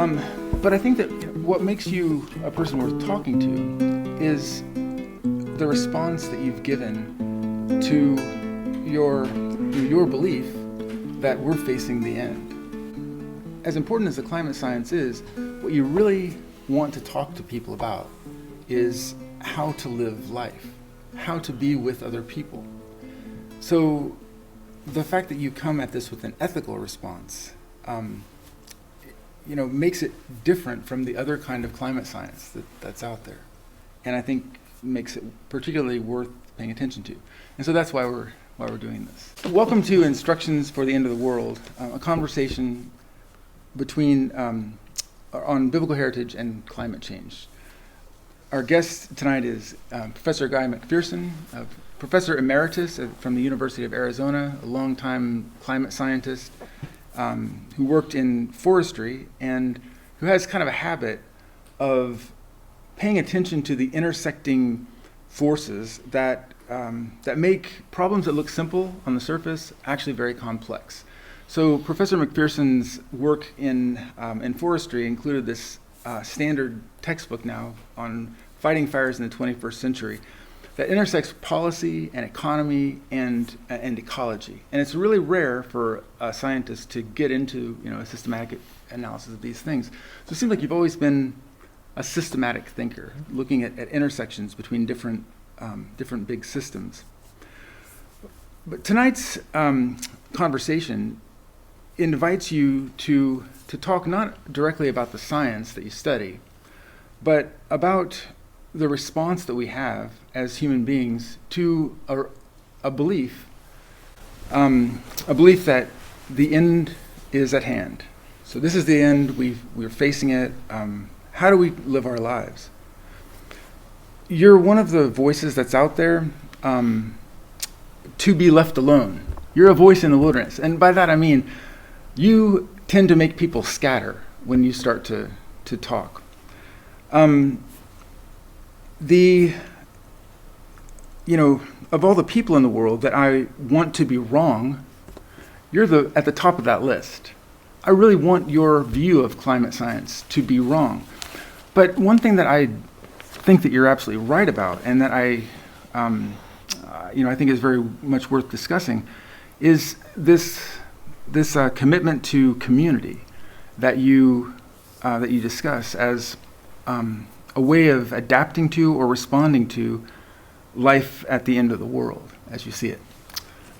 But I think that what makes you a person worth talking to is the response that you've given to your belief that we're facing the end. As important as the climate science is, what you really want to talk to people about is how to live life, how to be with other people. So the fact that you come at this with an ethical response, makes it different from the other kind of climate science that's out there, and I think makes it particularly worth paying attention to. And so that's why we're doing this. Welcome to Instructions for the End of the World, a conversation between on biblical heritage and climate change. Our guest tonight is Professor Guy McPherson, Professor Emeritus from the University of Arizona, a longtime climate scientist who worked in forestry and who has kind of a habit of paying attention to the intersecting forces that make problems that look simple on the surface actually very complex. So Professor McPherson's work in forestry included this standard textbook now on fighting fires in the 21st century that intersects policy and economy and ecology. And it's really rare for a scientist to get into a systematic analysis of these things. So it seems like you've always been a systematic thinker, looking at intersections between different big systems. But tonight's conversation invites you to talk not directly about the science that you study, but about the response that we have as human beings to a belief that the end is at hand. So this is the end, we're facing it. How do we live our lives? You're one of the voices that's out there to be left alone. You're a voice in the wilderness. And by that I mean, you tend to make people scatter when you start to talk. Of all the people in the world that I want to be wrong, you're at the top of that list. I really want your view of climate science to be wrong. But one thing that I think that you're absolutely right about, and that I think is very much worth discussing, is this commitment to community that you discuss as a way of adapting to or responding to life at the end of the world, as you see it.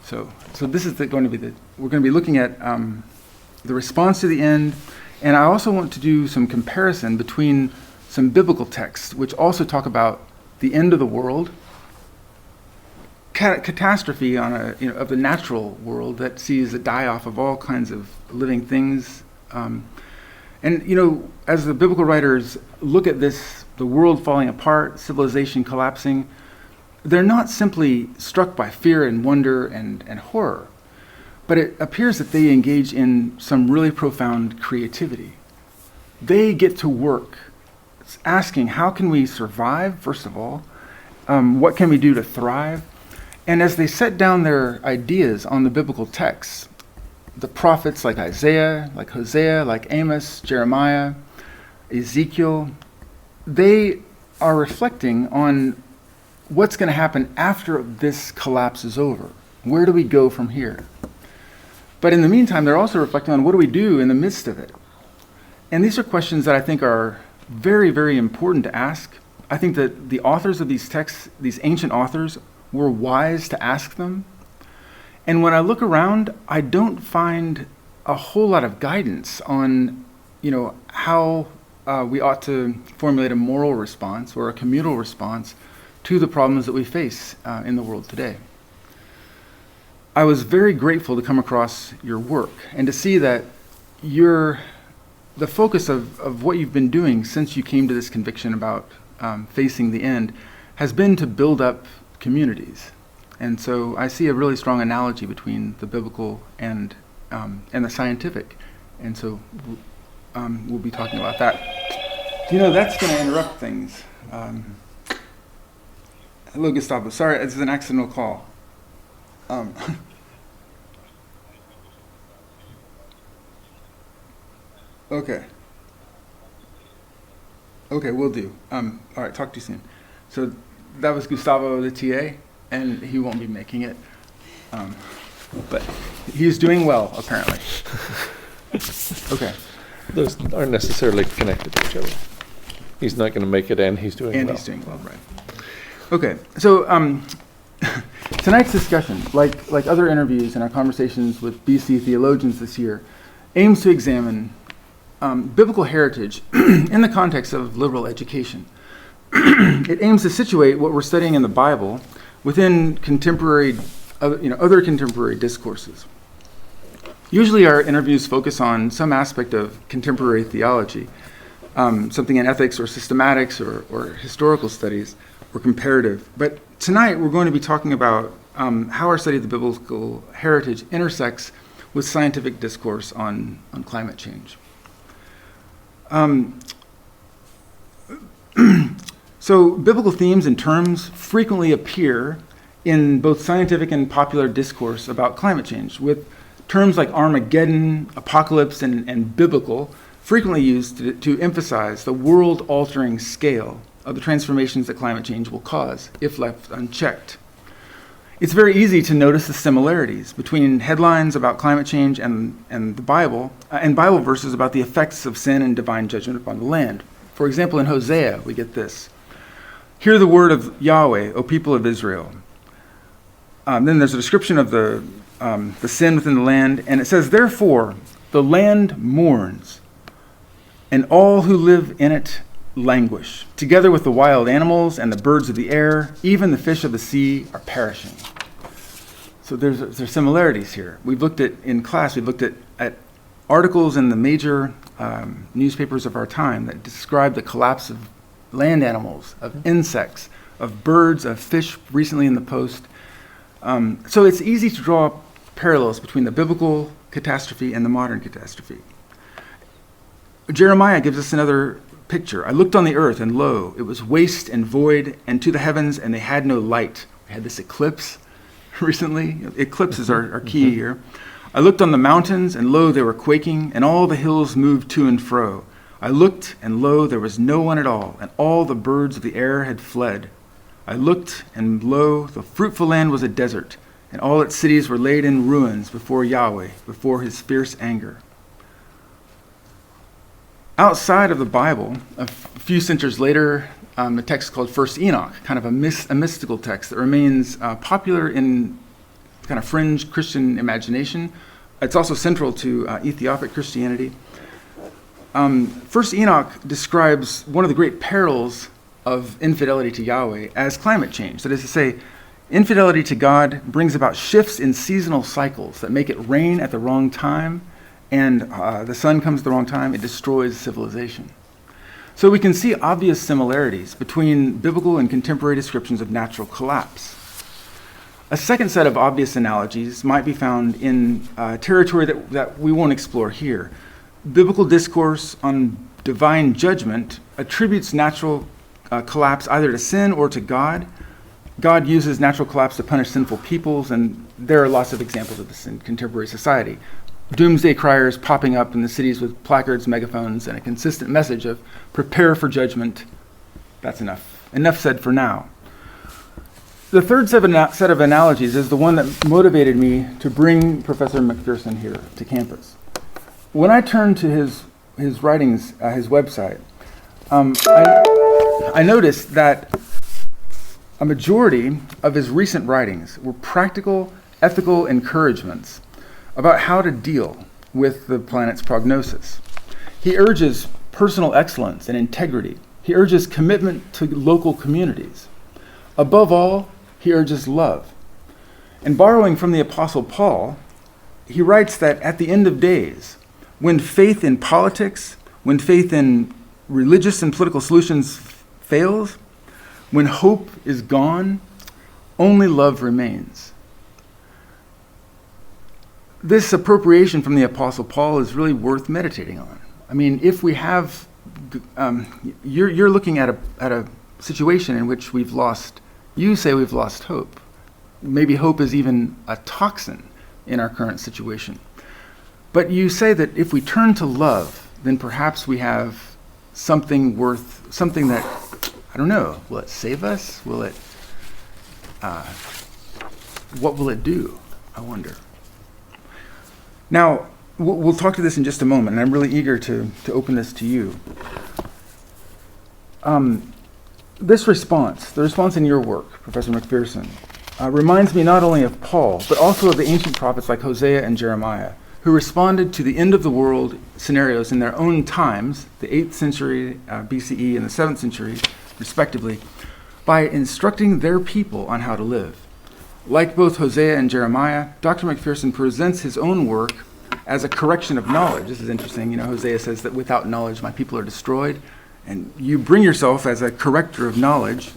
So this is we're going to be looking at the response to the end, and I also want to do some comparison between some biblical texts, which also talk about the end of the world, catastrophe of the natural world that sees the die-off of all kinds of living things. As the biblical writers look at this, the world falling apart, civilization collapsing, they're not simply struck by fear and wonder and horror, but it appears that they engage in some really profound creativity. They get to work asking, how can we survive, first of all? What can we do to thrive? And as they set down their ideas on the biblical texts, the prophets like Isaiah, like Hosea, like Amos, Jeremiah, Ezekiel, they are reflecting on what's going to happen after this collapse is over. Where do we go from here? But in the meantime, they're also reflecting on what do we do in the midst of it. And these are questions that I think are very, very important to ask. I think that the authors of these texts, these ancient authors, were wise to ask them. And when I look around, I don't find a whole lot of guidance on, how we ought to formulate a moral response or a communal response to the problems that we face in the world today. I was very grateful to come across your work and to see that the focus of what you've been doing since you came to this conviction about facing the end has been to build up communities. And so I see a really strong analogy between the biblical and the scientific. And so we'll be talking about that. That's going to interrupt things. Hello, Gustavo. Sorry, this is an accidental call. Okay. Okay, we'll do. All right, talk to you soon. So that was Gustavo, the TA, and he won't be making it. But he's doing well, apparently. Okay. Those aren't necessarily connected to each other. He's not going to make it, and he's doing well. And he's doing well, right. Okay, so tonight's discussion, like other interviews and our conversations with BC theologians this year, aims to examine biblical heritage in the context of liberal education. It aims to situate what we're studying in the Bible within other contemporary discourses. Usually our interviews focus on some aspect of contemporary theology, something in ethics or systematics or historical studies or comparative. But tonight we're going to be talking about how our study of the biblical heritage intersects with scientific discourse on climate change. So biblical themes and terms frequently appear in both scientific and popular discourse about climate change, with terms like Armageddon, apocalypse, and biblical frequently used to emphasize the world-altering scale of the transformations that climate change will cause if left unchecked. It's very easy to notice the similarities between headlines about climate change and the Bible, and Bible verses about the effects of sin and divine judgment upon the land. For example, in Hosea, we get this: "Hear the word of Yahweh, O people of Israel." Then there's a description of the sin within the land, and it says, "Therefore the land mourns, and all who live in it languish. Together with the wild animals and the birds of the air, even the fish of the sea are perishing." So there's similarities here. We've looked at articles in the major newspapers of our time that describe the collapse of land animals, of insects, of birds, of fish recently in the Post. So it's easy to draw parallels between the biblical catastrophe and the modern catastrophe. Jeremiah gives us another picture. "I looked on the earth, and lo, it was waste and void, and to the heavens, and they had no light." We had this eclipse recently. Eclipses are key here. "I looked on the mountains, and lo, they were quaking, and all the hills moved to and fro. I looked, and lo, there was no one at all, and all the birds of the air had fled. I looked, and lo, the fruitful land was a desert, and all its cities were laid in ruins before Yahweh, before his fierce anger." Outside of the Bible, a few centuries later, a text called First Enoch, kind of a mystical text that remains popular in kind of fringe Christian imagination. It's also central to Ethiopic Christianity. First Enoch describes one of the great perils of infidelity to Yahweh as climate change. That is to say, infidelity to God brings about shifts in seasonal cycles that make it rain at the wrong time, and the sun comes at the wrong time. It destroys civilization. So we can see obvious similarities between biblical and contemporary descriptions of natural collapse. A second set of obvious analogies might be found in territory that we won't explore here. Biblical discourse on divine judgment attributes natural collapse either to sin or to God. God uses natural collapse to punish sinful peoples, and there are lots of examples of this in contemporary society. Doomsday criers popping up in the cities with placards, megaphones, and a consistent message of "prepare for judgment." That's enough. Enough said for now. The third set of analogies is the one that motivated me to bring Professor McPherson here to campus. When I turned to his writings, his website, I noticed that a majority of his recent writings were practical, ethical encouragements about how to deal with the planet's prognosis. He urges personal excellence and integrity. He urges commitment to local communities. Above all, he urges love. And borrowing from the Apostle Paul, he writes that at the end of days, when faith in politics, when faith in religious and political solutions fails, when hope is gone, only love remains. This appropriation from the Apostle Paul is really worth meditating on. I mean, if we have, you're looking at a situation in which you say we've lost hope. Maybe hope is even a toxin in our current situation. But you say that if we turn to love, then perhaps we have something that, I don't know, will it save us? What will it do? I wonder. Now, we'll talk to this in just a moment, and I'm really eager to open this to you. This response, the response in your work, Professor McPherson, reminds me not only of Paul, but also of the ancient prophets like Hosea and Jeremiah, who responded to the end of the world scenarios in their own times, the 8th century BCE and the 7th century, respectively, by instructing their people on how to live. Like both Hosea and Jeremiah, Dr. McPherson presents his own work as a correction of knowledge. This is interesting. Hosea says that without knowledge, my people are destroyed. And you bring yourself as a corrector of knowledge.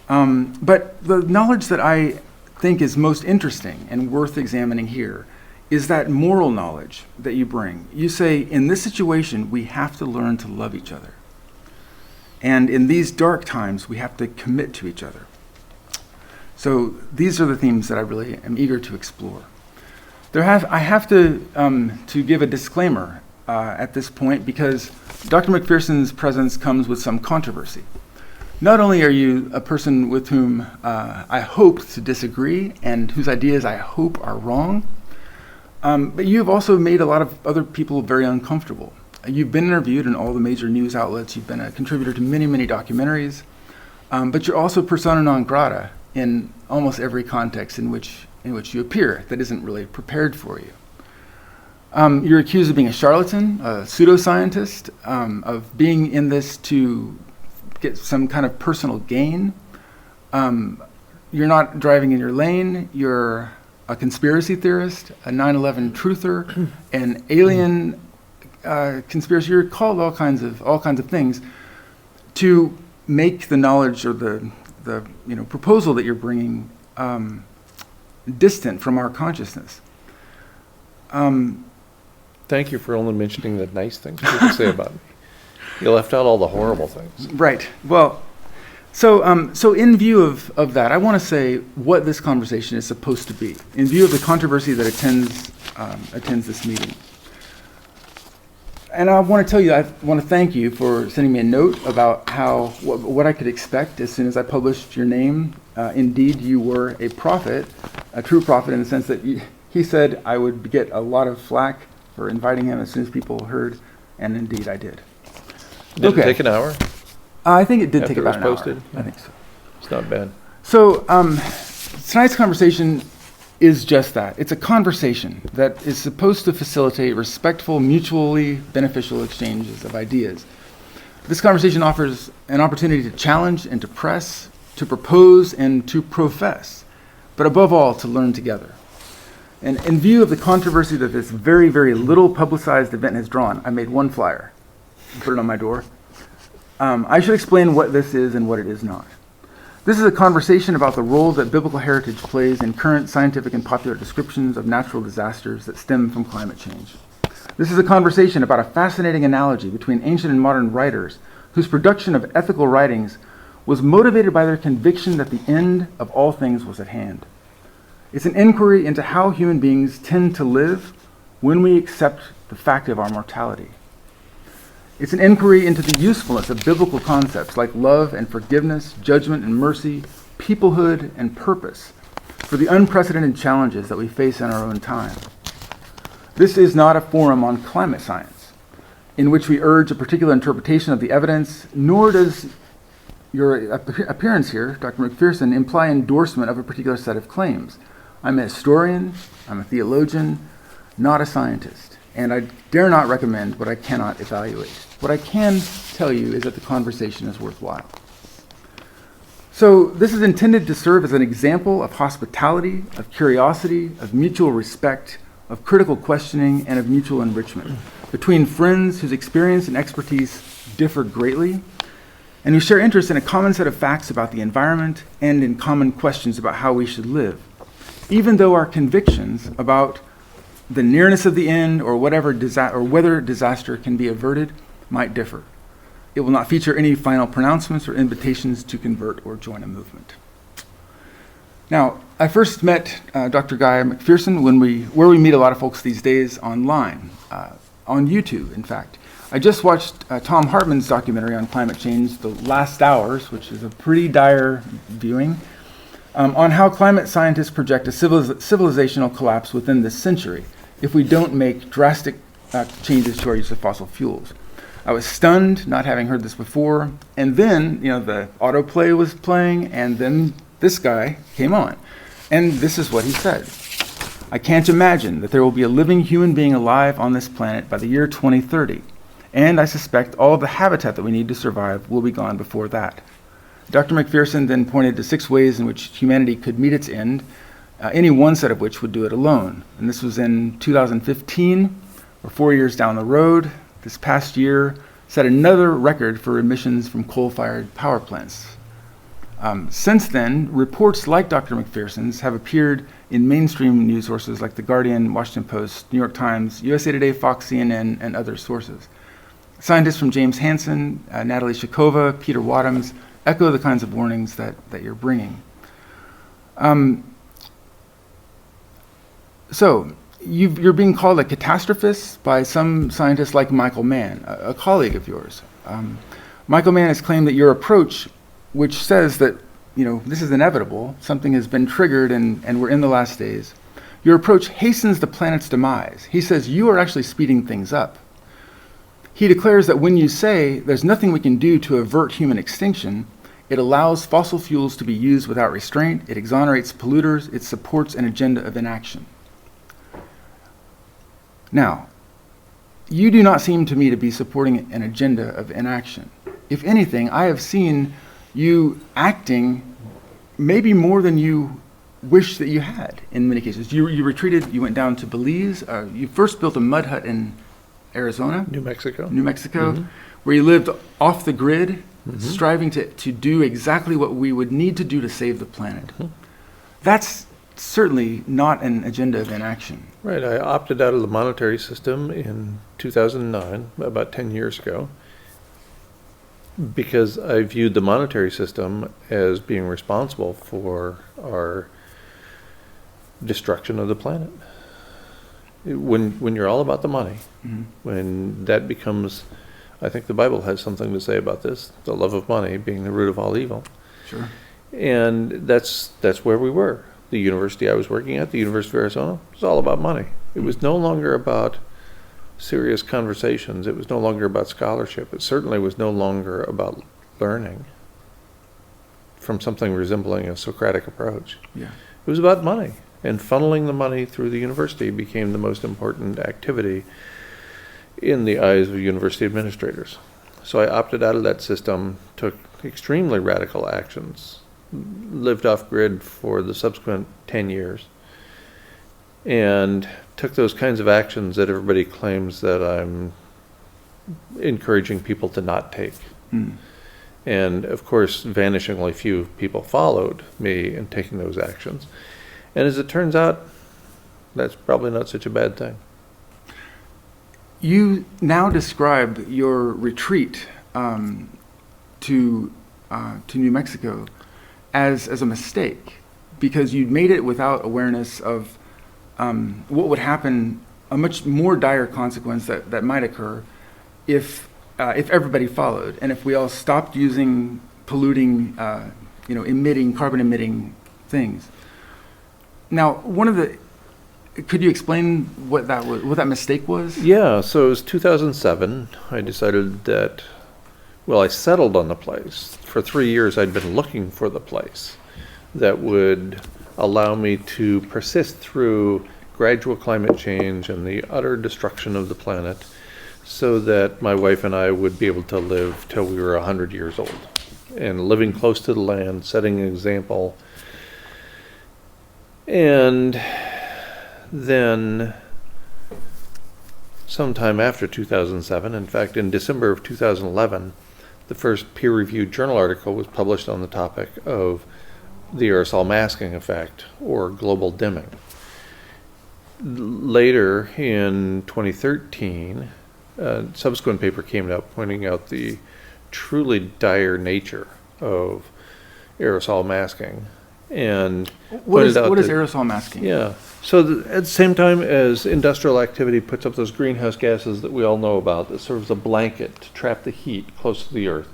But the knowledge that I think is most interesting and worth examining here is that moral knowledge that you bring. You say, in this situation, we have to learn to love each other. And in these dark times, we have to commit to each other. So these are the themes that I really am eager to explore. I have to give a disclaimer at this point, because Dr. McPherson's presence comes with some controversy. Not only are you a person with whom I hope to disagree and whose ideas I hope are wrong, but you've also made a lot of other people very uncomfortable. You've been interviewed in all the major news outlets. You've been a contributor to many, many documentaries, but you're also persona non grata in almost every context in which you appear that isn't really prepared for you. You're accused of being a charlatan, a pseudoscientist, of being in this to get some kind of personal gain. You're not driving in your lane. You're a conspiracy theorist, a 9/11 truther, an alien conspiracy. You're called all kinds of things to make the knowledge or the proposal that you're bringing distant from our consciousness. Thank you for only mentioning the nice things people say about me. You left out all the horrible things. Right. Well, so in view of that, I want to say what this conversation is supposed to be, in view of the controversy that attends this meeting. And I want to thank you for sending me a note about what I could expect as soon as I published your name. Indeed, you were a prophet, a true prophet, in the sense that he said I would get a lot of flack for inviting him as soon as people heard, and indeed I did. Did it take an hour? I think it did take about an hour. After it was I posted? think so. It's not bad. So tonight's conversation is just that. It's a conversation that is supposed to facilitate respectful, mutually beneficial exchanges of ideas. This conversation offers an opportunity to challenge and to press, to propose and to profess, but above all, to learn together. And in view of the controversy that this very, very little publicized event has drawn, I made one flyer and put it on my door. I should explain what this is and what it is not. This is a conversation about the role that biblical heritage plays in current scientific and popular descriptions of natural disasters that stem from climate change. This is a conversation about a fascinating analogy between ancient and modern writers whose production of ethical writings was motivated by their conviction that the end of all things was at hand. It's an inquiry into how human beings tend to live when we accept the fact of our mortality. It's an inquiry into the usefulness of biblical concepts like love and forgiveness, judgment and mercy, peoplehood and purpose for the unprecedented challenges that we face in our own time. This is not a forum on climate science, in which we urge a particular interpretation of the evidence, nor does your appearance here, Dr. McPherson, imply endorsement of a particular set of claims. I'm a historian, I'm a theologian, not a scientist, and I dare not recommend what I cannot evaluate. What I can tell you is that the conversation is worthwhile. So this is intended to serve as an example of hospitality, of curiosity, of mutual respect, of critical questioning, and of mutual enrichment between friends whose experience and expertise differ greatly, and who share interest in a common set of facts about the environment and in common questions about how we should live, even though our convictions about the nearness of the end or whether disaster can be averted might differ. It will not feature any final pronouncements or invitations to convert or join a movement. Now, I first met Dr. Guy McPherson where we meet a lot of folks these days online, on YouTube, in fact. I just watched Tom Hartman's documentary on climate change, The Last Hours, which is a pretty dire viewing, on how climate scientists project a civilizational collapse within this century if we don't make drastic changes to our use of fossil fuels. I was stunned, not having heard this before, and then, the autoplay was playing, and then this guy came on. And this is what he said. I can't imagine that there will be a living human being alive on this planet by the year 2030, and I suspect all of the habitat that we need to survive will be gone before that. Dr. McPherson then pointed to 6 ways in which humanity could meet its end, any one set of which would do it alone. And this was in 2015, or 4 years down the road. This past year set another record for emissions from coal-fired power plants. Since then, reports like Dr. McPherson's have appeared in mainstream news sources like The Guardian, Washington Post, New York Times, USA Today, Fox, CNN, and other sources. Scientists from James Hansen, Natalie Shakova, Peter Wadhams echo the kinds of warnings that you're bringing. So, you're being called a catastrophist by some scientists like Michael Mann, a colleague of yours. Michael Mann has claimed that your approach, which says that this is inevitable, something has been triggered and we're in the last days, your approach hastens the planet's demise. He says you are actually speeding things up. He declares that when you say there's nothing we can do to avert human extinction, it allows fossil fuels to be used without restraint, it exonerates polluters, it supports an agenda of inaction. Now, you do not seem to me to be supporting an agenda of inaction. If anything, I have seen you acting maybe more than you wish that you had in many cases. You retreated, you went down to Belize. You first built a mud hut in Arizona. New Mexico, where you lived off the grid, striving to do exactly what we would need to do to save the planet. That's certainly not an agenda of inaction. Right. I opted out of the monetary system in 2009, about 10 years ago, because I viewed the monetary system as being responsible for our destruction of the planet. When you're all about the money, when that becomes, I think the Bible has something to say about this, the love of money being the root of all evil. Sure. And that's where we were. The university I was working at, the University of Arizona, was all about money. It was no longer about serious conversations. It was no longer about scholarship. It certainly was no longer about learning from something resembling a Socratic approach. Yeah. It was about money, and funneling the money through the university became the most important activity in the eyes of university administrators. So I opted out of that system, took extremely radical actions, lived off grid for the subsequent 10 years, and took those kinds of actions that everybody claims that I'm encouraging people to not take. And of course, vanishingly few people followed me in taking those actions. And as it turns out, that's probably not such a bad thing. You now describe your retreat to New Mexico as a mistake, because you made it without awareness of what would happen, a much more dire consequence that might occur if everybody followed, and if we all stopped using polluting, carbon emitting things. Now, could you explain what that mistake was? Yeah, so it was 2007. I decided that, I settled on the place. For 3 years, I'd been looking for the place that would allow me to persist through gradual climate change and the utter destruction of the planet, so that my wife and I would be able to live till we were 100 years old. And living close to the land, setting an example. And then sometime after 2007, in fact in December of 2011, the first peer-reviewed journal article was published on the topic of the aerosol masking effect, or global dimming. Later in 2013, a subsequent paper came out pointing out the truly dire nature of aerosol masking and What is pointed out that- aerosol masking? Yeah. So at the same time as industrial activity puts up those greenhouse gases that we all know about, that serves a blanket to trap the heat close to the Earth,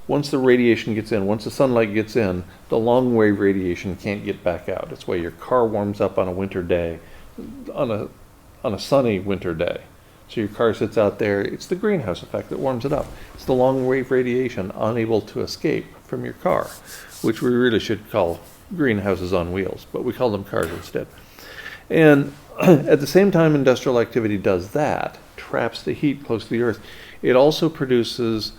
once the radiation gets in, once the sunlight gets in, the long wave radiation can't get back out. That's why your car warms up on a winter day, on a sunny winter day. So your car sits out there. It's the greenhouse effect that warms it up. It's the long wave radiation unable to escape from your car, which we really should call greenhouses on wheels, but we call them cars instead. And at the same time industrial activity does that, traps the heat close to the Earth, it also produces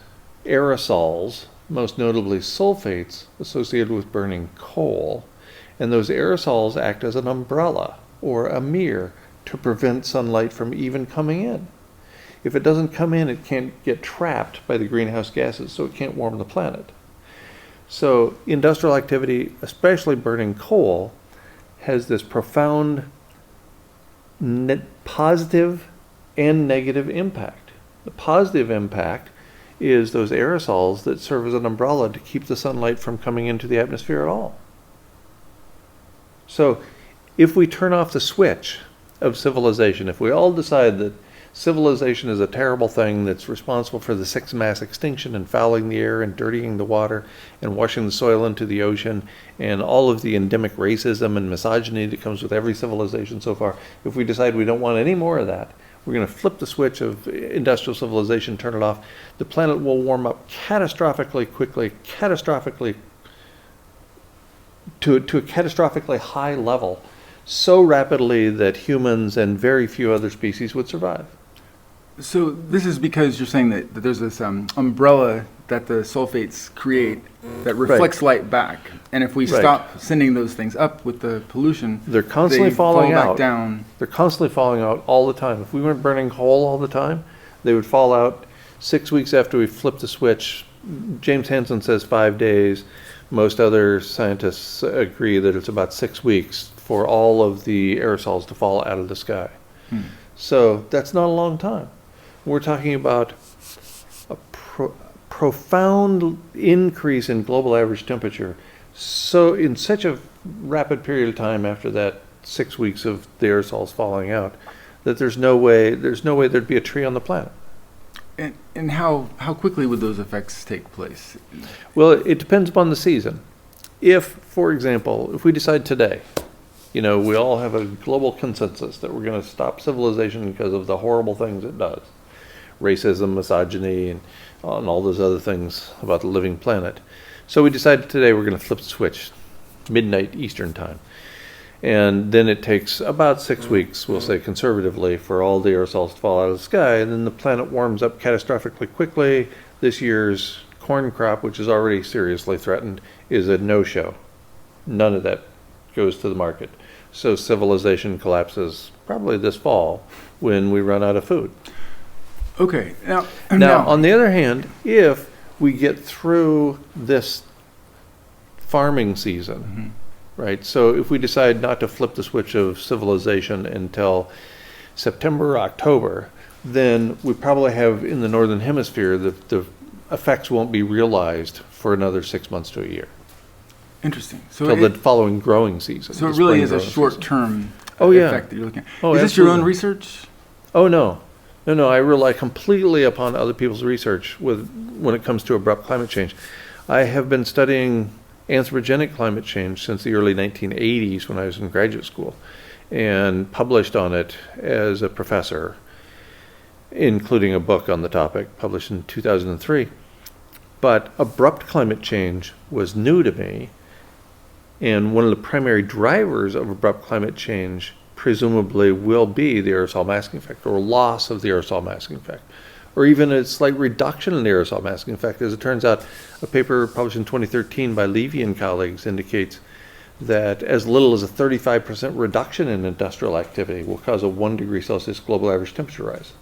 aerosols, most notably sulfates, associated with burning coal. And those aerosols act as an umbrella or a mirror to prevent sunlight from even coming in. If it doesn't come in, it can't get trapped by the greenhouse gases, so it can't warm the planet. So industrial activity, especially burning coal, has this profound positive and negative impact. The positive impact is those aerosols that serve as an umbrella to keep the sunlight from coming into the atmosphere at all. So if we turn off the switch of civilization, if we all decide that civilization is a terrible thing that's responsible for the sixth mass extinction and fouling the air and dirtying the water and washing the soil into the ocean and all of the endemic racism and misogyny that comes with every civilization so far, if we decide we don't want any more of that, we're going to flip the switch of industrial civilization, turn it off, the planet will warm up catastrophically quickly, to a catastrophically high level, so rapidly that humans and very few other species would survive. So this is because you're saying that there's this umbrella that the sulfates create that reflects light back, and if we stop sending those things up with the pollution, they're constantly they falling fall out. back down. They're constantly falling out all the time. If we weren't burning coal all the time, they would fall out 6 weeks after we flipped the switch. James Hansen says 5 days. Most other scientists agree that it's about 6 weeks for all of the aerosols to fall out of the sky. So that's not a long time. We're talking about a profound increase in global average temperature. So in such a rapid period of time after that 6 weeks of the aerosols falling out, that there's no way there'd be a tree on the planet. And how quickly would those effects take place? Well, it depends upon the season. If, for example, if we decide today, we all have a global consensus that we're going to stop civilization because of the horrible things it does. Racism, misogyny, and all those other things about the living planet. So we decided today we're going to flip the switch, midnight Eastern time. And then it takes about 6 weeks, we'll say conservatively, for all the aerosols to fall out of the sky. And then the planet warms up catastrophically quickly. This year's corn crop, which is already seriously threatened, is a no-show. None of that goes to the market. So civilization collapses probably this fall when we run out of food. Okay. Now, on the other hand, if we get through this farming season, right? So if we decide not to flip the switch of civilization until September or October, then we probably have in the Northern Hemisphere, the effects won't be realized for another 6 months to a year. Interesting. So Till the following growing season. So it really is a short-term effect that you're looking at. Oh, is this your own research? Oh, no. No, I rely completely upon other people's research when it comes to abrupt climate change. I have been studying anthropogenic climate change since the early 1980s when I was in graduate school, and published on it as a professor, including a book on the topic published in 2003. But abrupt climate change was new to me, and one of the primary drivers of abrupt climate change presumably will be the aerosol masking effect, or loss of the aerosol masking effect, or even a slight reduction in the aerosol masking effect. As it turns out, a paper published in 2013 by Levy and colleagues indicates that as little as a 35% reduction in industrial activity will cause a 1 degree Celsius global average temperature rise.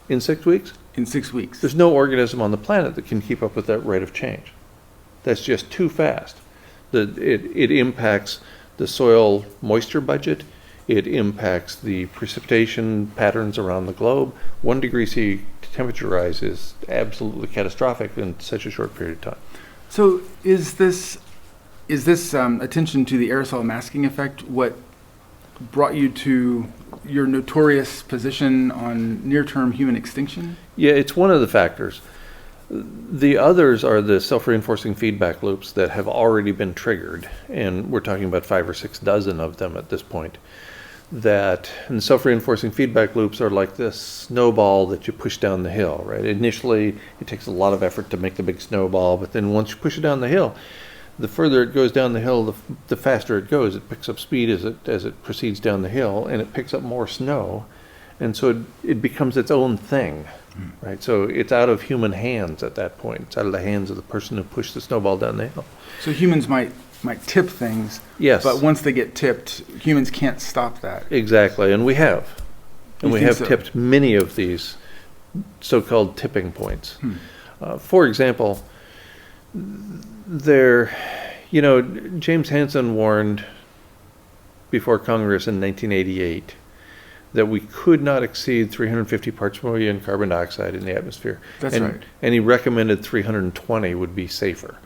In 6 weeks? In 6 weeks. There's no organism on the planet that can keep up with that rate of change. That's just too fast. It impacts the soil moisture budget. It impacts the precipitation patterns around the globe. 1 degree C temperature rise is absolutely catastrophic in such a short period of time. So is this is this attention to the aerosol masking effect what brought you to your notorious position on near-term human extinction? Yeah, it's one of the factors. The others are the self-reinforcing feedback loops that have already been triggered, and we're talking about 5 or 6 dozen of them at this point. And self-reinforcing feedback loops are like this snowball that you push down the hill, right? Initially, it takes a lot of effort to make the big snowball, but then once you push it down the hill, the further it goes down the hill, the faster it goes. It picks up speed as it proceeds down the hill, and it picks up more snow, and so it becomes its own thing, right? So it's out of human hands at that point. It's out of the hands of the person who pushed the snowball down the hill. So humans might tip things, Yes. but once they get tipped, humans can't stop that. Exactly, and we have. And You we think have so? tipped many of these so-called tipping points. For example, James Hansen warned before Congress in 1988 that we could not exceed 350 parts per million carbon dioxide in the atmosphere. That's right. And he recommended 320 would be safer.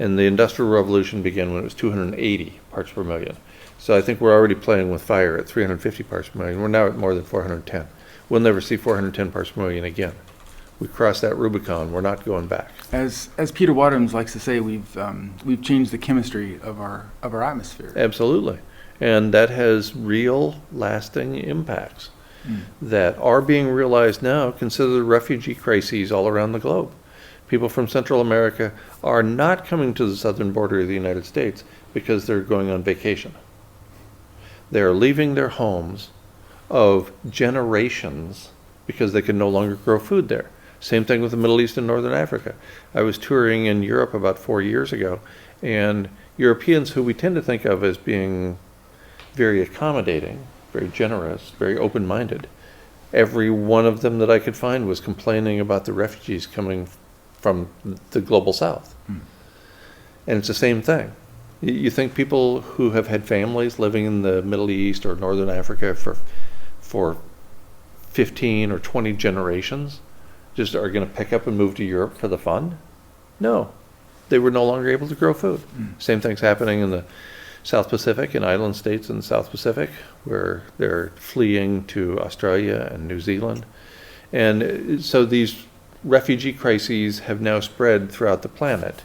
And the Industrial Revolution began when it was 280 parts per million. So I think we're already playing with fire at 350 parts per million. We're now at more than 410. We'll never see 410 parts per million again. We crossed that Rubicon. We're not going back. As Peter Wadhams likes to say, we've changed the chemistry of our atmosphere. Absolutely. And that has real, lasting impacts that are being realized now. Consider the refugee crises all around the globe. People from Central America are not coming to the southern border of the United States because they're going on vacation. They're leaving their homes of generations because they can no longer grow food there. Same thing with the Middle East and Northern Africa. I was touring in Europe about 4 years ago, and Europeans, who we tend to think of as being very accommodating, very generous, very open-minded, every one of them that I could find was complaining about the refugees coming from the global south. And it's the same thing. You think people who have had families living in the Middle East or Northern Africa for 15 or 20 generations just are going to pick up and move to Europe for the fun? No. They were no longer able to grow food. Same thing's happening in the South Pacific, in island states in the South Pacific, where they're fleeing to Australia and New Zealand. And so these refugee crises have now spread throughout the planet.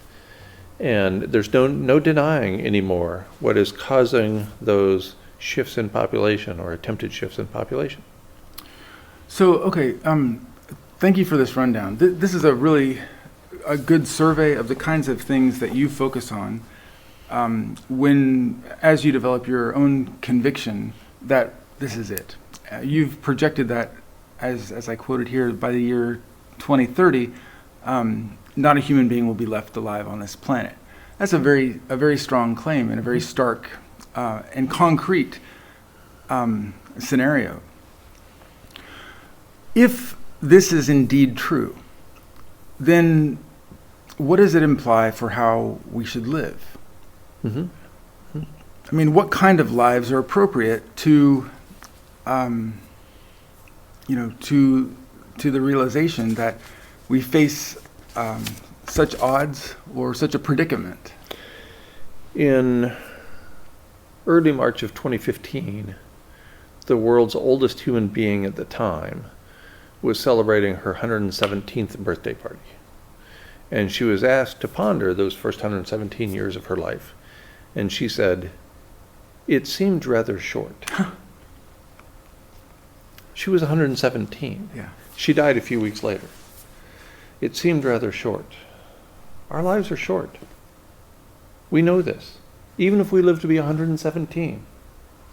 And there's no denying anymore what is causing those shifts in population or attempted shifts in population. So, okay, thank you for this rundown. This is a good survey of the kinds of things that you focus on as you develop your own conviction that this is it. You've projected that, as I quoted here, by the year 2030, not a human being will be left alive on this planet. That's a very strong claim and a very stark and concrete scenario. If this is indeed true, then what does it imply for how we should live? I mean, what kind of lives are appropriate to the realization that we face such odds or such a predicament? In early March of 2015, the world's oldest human being at the time was celebrating her 117th birthday party. And she was asked to ponder those first 117 years of her life. And she said, it seemed rather short. She was 117. Yeah. She died a few weeks later. It seemed rather short. Our lives are short. We know this. Even if we live to be 117,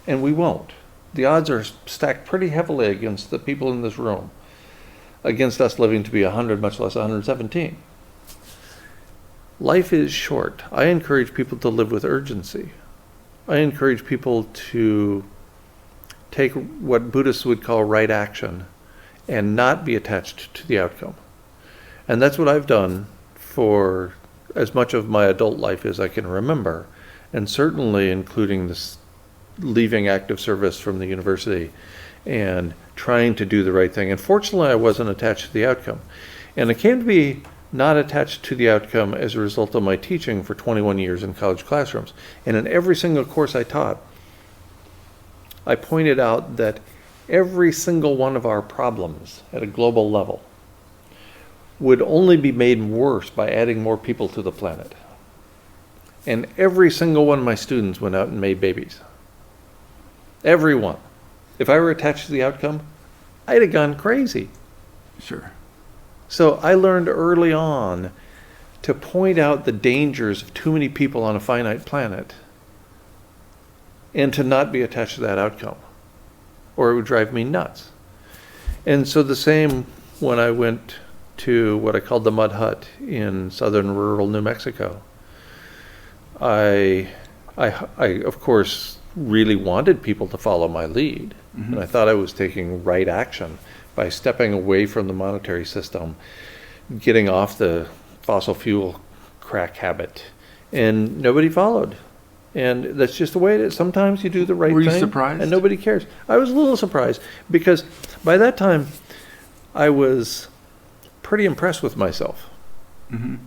and we won't. The odds are stacked pretty heavily against the people in this room, against us living to be 100, much less 117. Life is short. I encourage people to live with urgency. I encourage people to take what Buddhists would call right action and not be attached to the outcome. And that's what I've done for as much of my adult life as I can remember, and certainly including this leaving active service from the university and trying to do the right thing. And fortunately, I wasn't attached to the outcome. And I came to be not attached to the outcome as a result of my teaching for 21 years in college classrooms. And in every single course I taught, I pointed out that every single one of our problems at a global level would only be made worse by adding more people to the planet. And every single one of my students went out and made babies. Every one. If I were attached to the outcome, I'd have gone crazy. Sure. So I learned early on to point out the dangers of too many people on a finite planet and to not be attached to that outcome, or it would drive me nuts. And so the same when I went to what I called the Mud Hut in southern rural New Mexico. I of course really wanted people to follow my lead, and I thought I was taking right action by stepping away from the monetary system, getting off the fossil fuel crack habit, and nobody followed. And that's just the way it is. Sometimes you do the right thing. Were you surprised? And nobody cares. I was a little surprised because by that time I was pretty impressed with myself.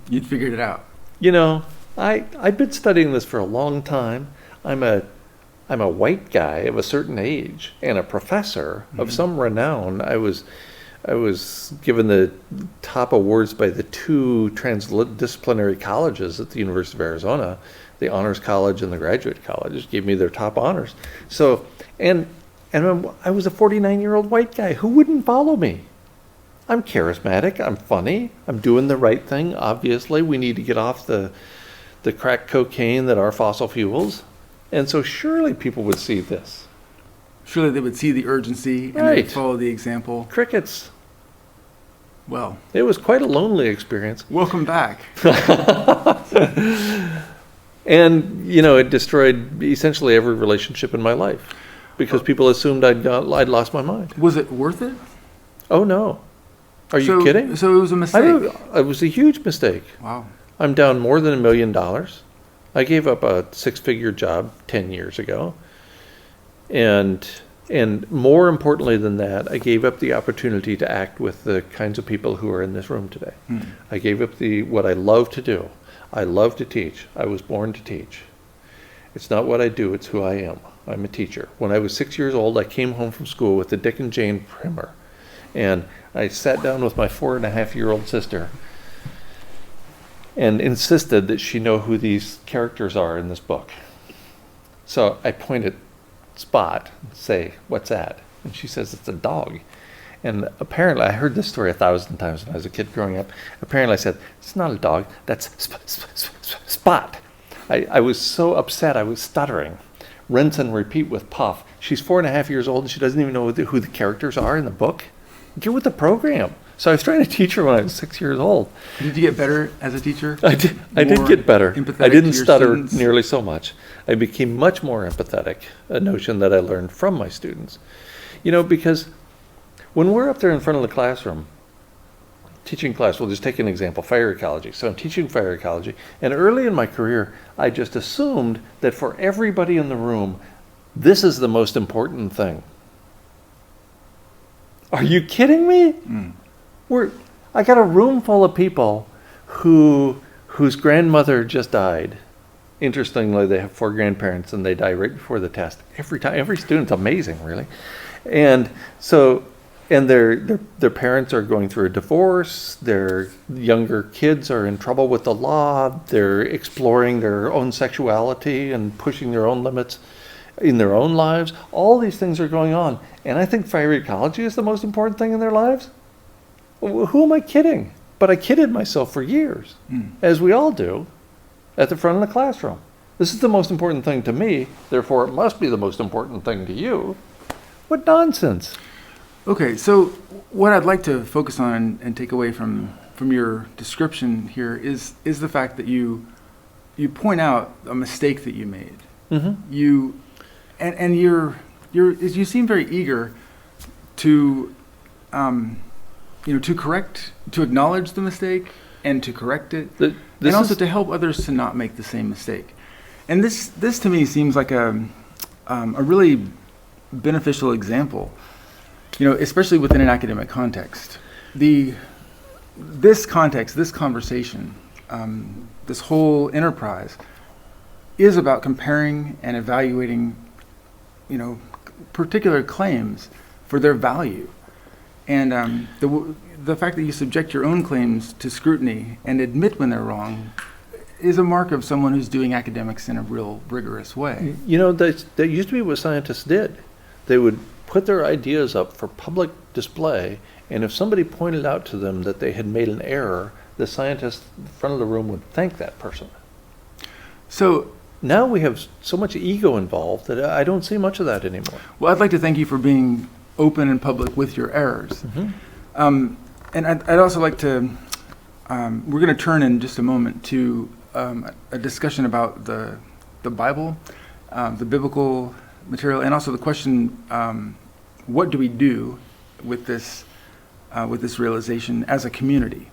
You'd figured it out. You know, I've been studying this for a long time. I'm a white guy of a certain age and a professor of some renown. I was given the top awards by the two transdisciplinary colleges at the University of Arizona, the Honors College and the Graduate College, gave me their top honors. So, and I was a 49-year-old white guy. Who wouldn't follow me? I'm charismatic. I'm funny. I'm doing the right thing. Obviously, we need to get off the crack cocaine that are fossil fuels. And so surely people would see this. Surely they would see the urgency and Right. they'd follow the example. Crickets. Well, It was quite a lonely experience. welcome back. And, you know, it destroyed essentially every relationship in my life because people assumed I'd lost my mind. Was it worth it? Oh, no. Are you kidding? So it was a mistake. It was a huge mistake. Wow. I'm down more than $1 million. I gave up a 6-figure job 10 years ago. And more importantly than that, I gave up the opportunity to act with the kinds of people who are in this room today. I gave up what I love to do. I love to teach. I was born to teach. It's not what I do, it's who I am. I'm a teacher. When I was 6 years old, I came home from school with the Dick and Jane primer. And I sat down with my 4.5-year-old sister and insisted that she know who these characters are in this book. So I point at Spot and say, "What's that?" And she says, "It's a dog." And apparently, I heard this story 1,000 times when I was a kid growing up. Apparently I said, "It's not a dog, that's Spot." I was so upset, I was stuttering. Rinse and repeat with Puff. She's 4.5 years old and she doesn't even know who the characters are in the book. Get with the program. So I was trying to teach her when I was 6 years old. Did you get better as a teacher? I did More get better. empathetic I didn't to your stutter students? nearly so much. I became much more empathetic, a notion that I learned from my students. You know, because when we're up there in front of the classroom, teaching class, we'll just take an example, fire ecology. So I'm teaching fire ecology, and early in my career, I just assumed that for everybody in the room, this is the most important thing. Are you kidding me? I got a room full of people whose grandmother just died. Interestingly, they have 4 grandparents and they die right before the test. Every student's amazing, really. And so, and their parents are going through a divorce, their younger kids are in trouble with the law, they're exploring their own sexuality and pushing their own limits in their own lives. All these things are going on. And I think fire ecology is the most important thing in their lives. Who am I kidding? But I kidded myself for years, as we all do, at the front of the classroom. This is the most important thing to me, therefore it must be the most important thing to you. What nonsense. Okay, so what I'd like to focus on and take away from your description here is the fact that you point out a mistake that you made. You seem very eager to to acknowledge the mistake and to correct it, and also to help others to not make the same mistake. And this to me seems like a really beneficial example, especially within an academic context. The this context, this conversation, this whole enterprise is about comparing and evaluating, particular claims for their value. And the fact that you subject your own claims to scrutiny and admit when they're wrong is a mark of someone who's doing academics in a real rigorous way. That used to be what scientists did. They would put their ideas up for public display, and if somebody pointed out to them that they had made an error, the scientist in front of the room would thank that person. So now we have so much ego involved that I don't see much of that anymore. Well, I'd like to thank you for being open and public with your errors. Mm-hmm. And I'd also like to, we're going to turn in just a moment to a discussion about the Bible, the biblical material, and also the question, what do we do with this realization as a community?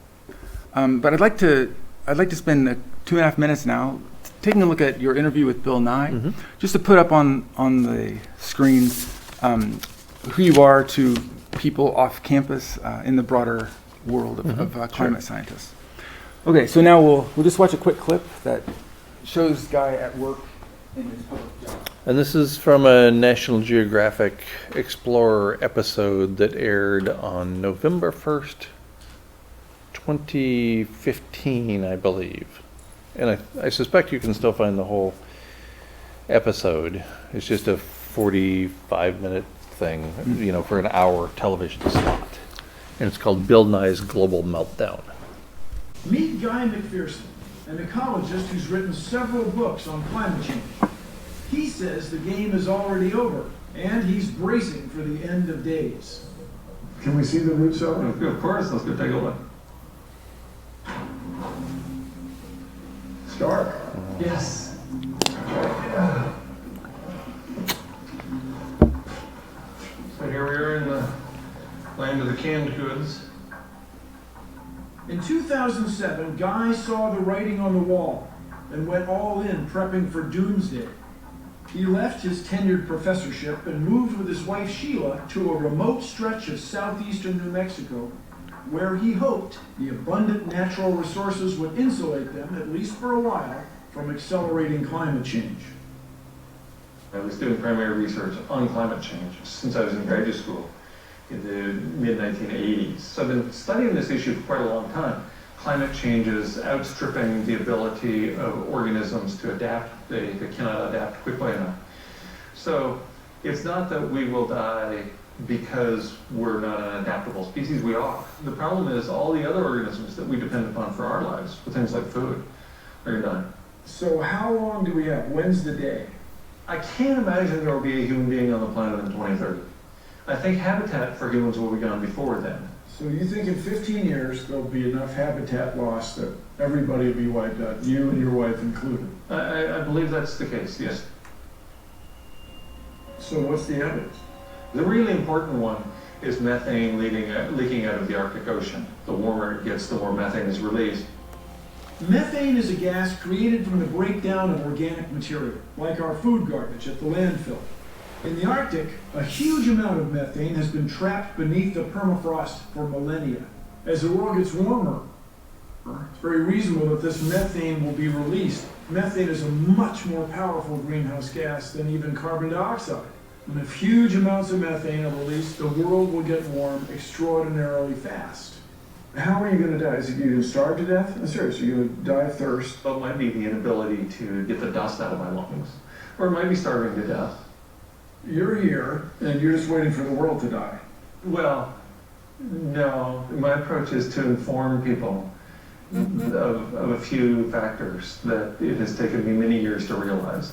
But I'd like to spend 2.5 minutes now taking a look at your interview with Bill Nye, Mm-hmm. just to put up on the screen who you are to people off campus in the broader world of climate scientists. Okay, so now we'll just watch a quick clip that shows Guy at work in his public job. And this is from a National Geographic Explorer episode that aired on November 1st, 2015, I believe. And I suspect you can still find the whole episode. It's just a 45-minute thing, for an hour television slot. And it's called Bill Nye's Global Meltdown. Meet Guy McPherson, an ecologist who's written several books on climate change. He says the game is already over, and he's bracing for the end of days. Can we see the root cell? Of course, let's go take a look. Start. Yes. So here we are in the land of the canned goods. In 2007, Guy saw the writing on the wall and went all in prepping for doomsday. He left his tenured professorship and moved with his wife Sheila to a remote stretch of southeastern New Mexico, where he hoped the abundant natural resources would insulate them, at least for a while, from accelerating climate change. I was doing primary research on climate change since I was in graduate school in the mid-1980s. So I've been studying this issue for quite a long time. Climate change is outstripping the ability of organisms to adapt. They cannot adapt quickly enough. So it's not that we will die because we're not an adaptable species. We are. The problem is all the other organisms that we depend upon for our lives, for things like food, are going to die. So how long do we have? When's the day? I can't imagine there will be a human being on the planet in 2030. I think habitat for humans will be gone before then. So you think in 15 years there'll be enough habitat loss that everybody will be wiped out, you and your wife included? I believe that's the case, yes. So what's the evidence? The really important one is methane leaking out of the Arctic Ocean. The warmer it gets, the more methane is released. Methane is a gas created from the breakdown of organic material, like our food garbage at the landfill. In the Arctic, a huge amount of methane has been trapped beneath the permafrost for millennia. As the world gets warmer, it's very reasonable that this methane will be released. Methane is a much more powerful greenhouse gas than even carbon dioxide. And if huge amounts of methane are released, the world will get warm extraordinarily fast. How are you going to die? Is it you going to starve to death? I'm serious, are you going to die of thirst? Well, it might be the inability to get the dust out of my lungs. Or it might be starving to death. You're here, and you're just waiting for the world to die. Well, no. My approach is to inform people of a few factors that it has taken me many years to realize.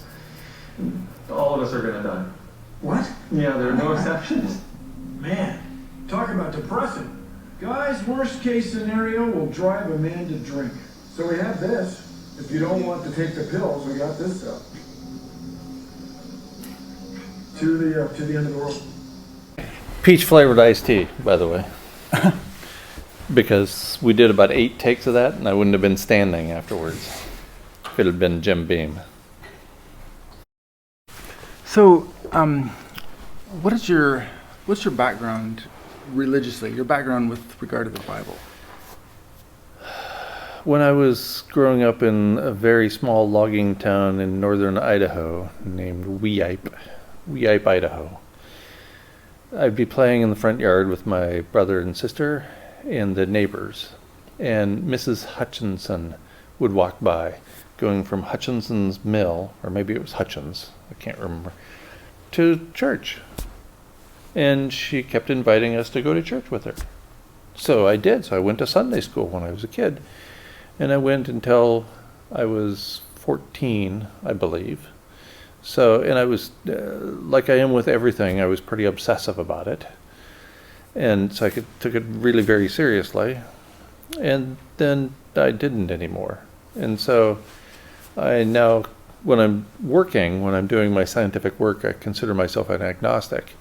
All of us are going to die. What? Yeah, there are no exceptions. Man, talk about depressing. Guy's worst case scenario will drive a man to drink. So we have this. If you don't want to take the pills, we got this stuff. To the end of the world. Peach flavored iced tea, by the way. Because we did about 8 takes of that, and I wouldn't have been standing afterwards if it had been Jim Beam. So, what's your background religiously? Your background with regard to the Bible? when I was growing up in a very small logging town in northern Idaho named Weippe, Idaho, I'd be playing in the front yard with my brother and sister and the neighbors, and Mrs. Hutchinson would walk by, going from Hutchinson's Mill, or maybe it was Hutchins, I can't remember, to church. And she kept inviting us to go to church with her. So I did. So I went to Sunday school when I was a kid. And I went until I was 14, I believe. So, and I was, like I am with everything, I was pretty obsessive about it. And so took it really very seriously. And then I didn't anymore. And so I now, when I'm doing my scientific work, I consider myself an agnostic,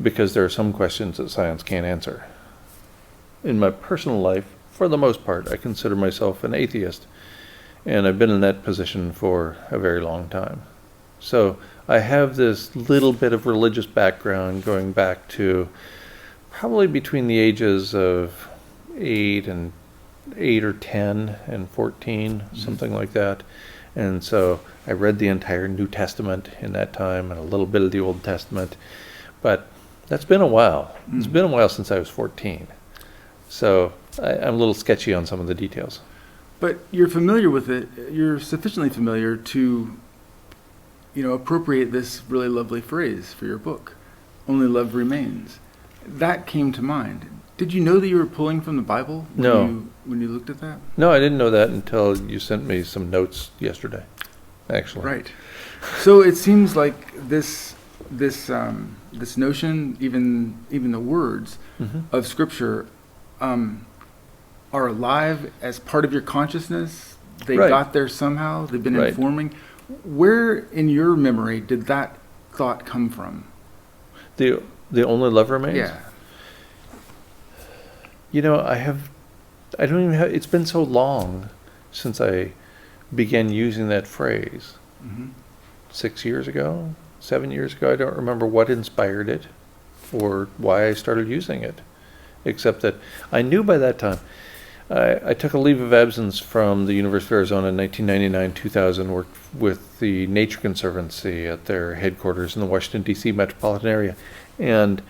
because there are some questions that science can't answer. In my personal life, for the most part, I consider myself an atheist, and I've been in that position for a very long time. So I have this little bit of religious background going back to probably between the ages of 8 or 10 and 14, something like that. And so I read the entire New Testament in that time and a little bit of the Old Testament, but that's been a while. It's been a while since I was 14. So I'm a little sketchy on some of the details. But you're familiar with it. You're sufficiently familiar to, appropriate this really lovely phrase for your book, "Only love remains." That came to mind. Did you know that you were pulling from the Bible when you looked at that? No, I didn't know that until you sent me some notes yesterday, actually. Right. So it seems like this notion, even the words of Scripture, are alive as part of your consciousness. They got there somehow. They've been informing. Where in your memory did that thought come from? The only love remains? Yeah. I don't even have, it's been so long since I began using that phrase. 6 years ago, 7 years ago, I don't remember what inspired it or why I started using it, except that I knew by that time. I took a leave of absence from the University of Arizona in 1999-2000, worked with the Nature Conservancy at their headquarters in the Washington, D.C. metropolitan area, and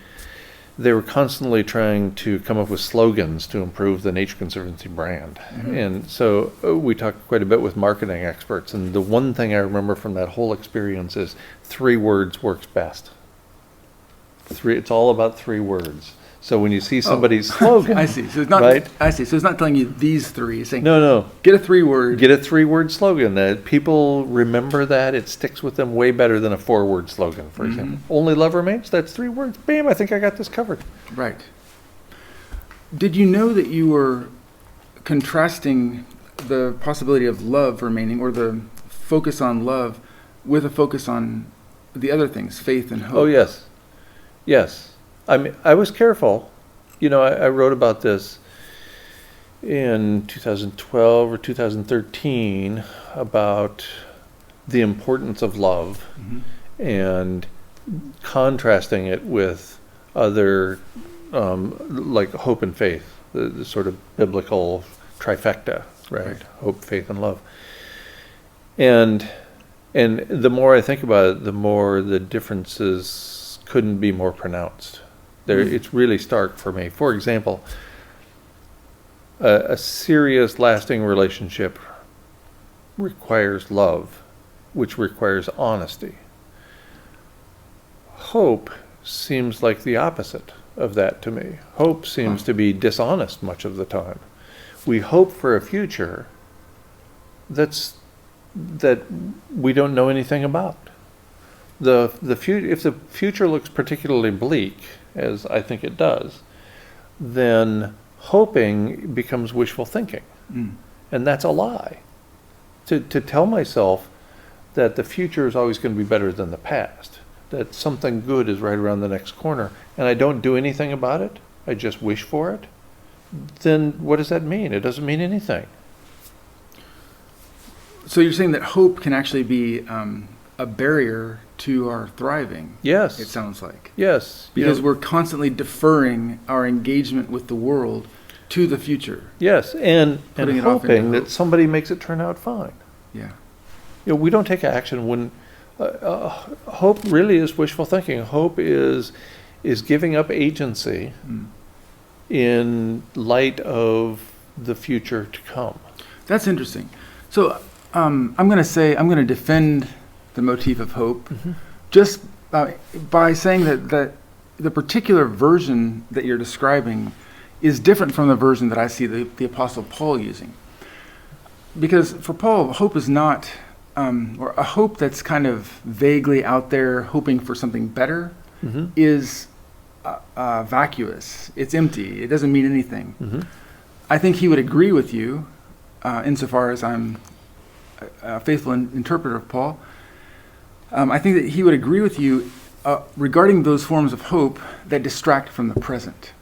they were constantly trying to come up with slogans to improve the Nature Conservancy brand. And so we talked quite a bit with marketing experts, and the one thing I remember from that whole experience is 3 words works best. It's all about 3 words. So when you see somebody's slogan, I see. So it's not. Right? I see. So it's not telling you these 3. It's saying no, get a 3-word. get a 3-word slogan that people remember. That it sticks with them way better than a 4-word slogan. For example, "Only love remains." That's 3 words. Bam! I think I got this covered. Right. Did you know that you were contrasting the possibility of love remaining, or the focus on love, with a focus on the other things, faith and hope? Oh yes, yes. I mean, I was careful. I wrote about this in 2012 or 2013 about the importance of love and contrasting it with other, like hope and faith, the sort of biblical trifecta, right? Hope, faith, and love. And the more I think about it, the more the differences couldn't be more pronounced. It's really stark for me. For example, a serious, lasting relationship requires love, which requires honesty. Hope seems like the opposite of that to me. Hope seems to be dishonest much of the time. We hope for a future that we don't know anything about. If the future looks particularly bleak, as I think it does, then hoping becomes wishful thinking. And that's a lie. To tell myself that the future is always going to be better than the past, that something good is right around the next corner, and I don't do anything about it, I just wish for it, then what does that mean? It doesn't mean anything. So you're saying that hope can actually be a barrier to our thriving. Yes. It sounds like. Yes. Because we're constantly deferring our engagement with the world to the future. Yes, and Putting it off into hoping that hope. somebody makes it turn out fine. Yeah. You know, we don't take action when hope really is wishful thinking. Hope is giving up agency in light of the future to come. That's interesting. So I'm going to defend the motif of hope just by saying that the particular version that you're describing is different from the version that I see the Apostle Paul using. Because for Paul, hope is not, or a hope that's kind of vaguely out there hoping for something better is vacuous. It's empty. It doesn't mean anything. I think he would agree with you insofar as I'm a faithful interpreter of Paul. I think that he would agree with you regarding those forms of hope that distract from the present.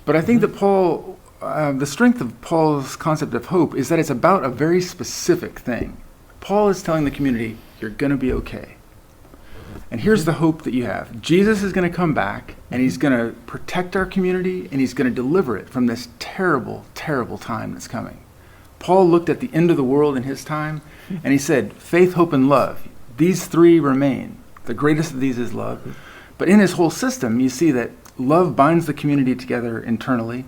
But I think that Paul, the strength of Paul's concept of hope is that it's about a very specific thing. Paul is telling the community, you're going to be okay. And here's the hope that you have. Jesus is going to come back, and he's going to protect our community, and he's going to deliver it from this terrible, terrible time that's coming. Paul looked at the end of the world in his time, and he said, faith, hope, and love. These three remain. The greatest of these is love. But in his whole system, you see that love binds the community together internally.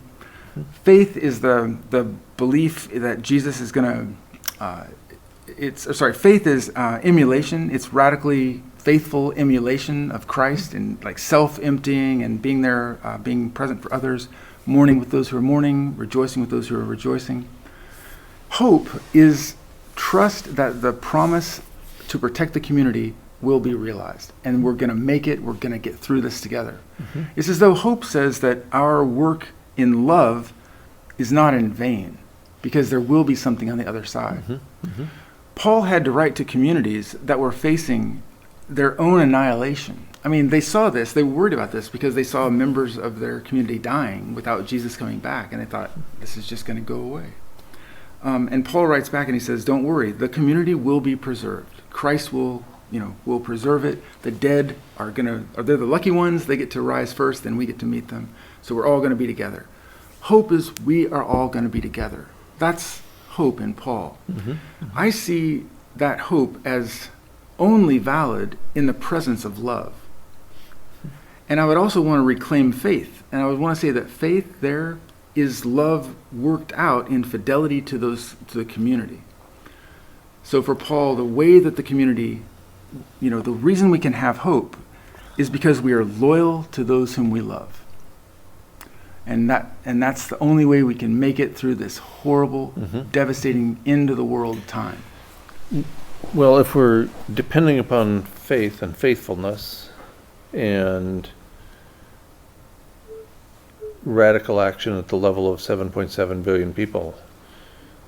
Faith is the belief that Jesus is going to, faith is emulation. It's radically faithful emulation of Christ and like self-emptying and being there, being present for others, mourning with those who are mourning, rejoicing with those who are rejoicing. Hope is trust that the promise to protect the community will be realized, and we're going to make it, we're going to get through this together. It's as though hope says that our work in love is not in vain, because there will be something on the other side. Paul had to write to communities that were facing their own annihilation. I mean, they saw this, they were worried about this because they saw members of their community dying without Jesus coming back, and they thought, this is just going to go away. And Paul writes back and he says, don't worry, the community will be preserved. Christ will preserve it. The dead they're the lucky ones, they get to rise first, then we get to meet them. So we're all going to be together. Hope is we are all going to be together. That's hope in Paul. I see that hope as only valid in the presence of love. And I would also want to reclaim faith. And I would want to say that faith there is love worked out in fidelity to the community. So for Paul, the way that the community, the reason we can have hope is because we are loyal to those whom we love. And that's the only way we can make it through this horrible, devastating end of the world time. Well, if we're depending upon faith and faithfulness and radical action at the level of 7.7 billion people,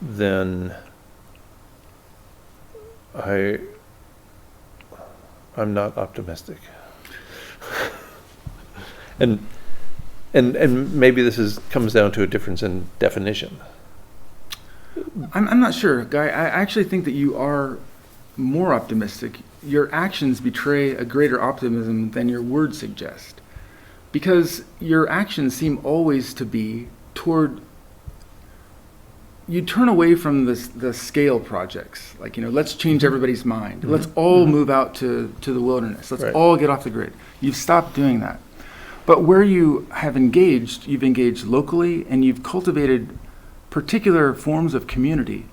then I'm not optimistic. and maybe this comes down to a difference in definition. I'm not sure, Guy. I actually think that you are more optimistic. Your actions betray a greater optimism than your words suggest. Because your actions seem always to be toward, you turn away from the scale projects. Like, let's change everybody's mind. Let's all move out to the wilderness. Let's all get off the grid. You've stopped doing that. But where you have engaged, you've engaged locally, and you've cultivated particular forms of community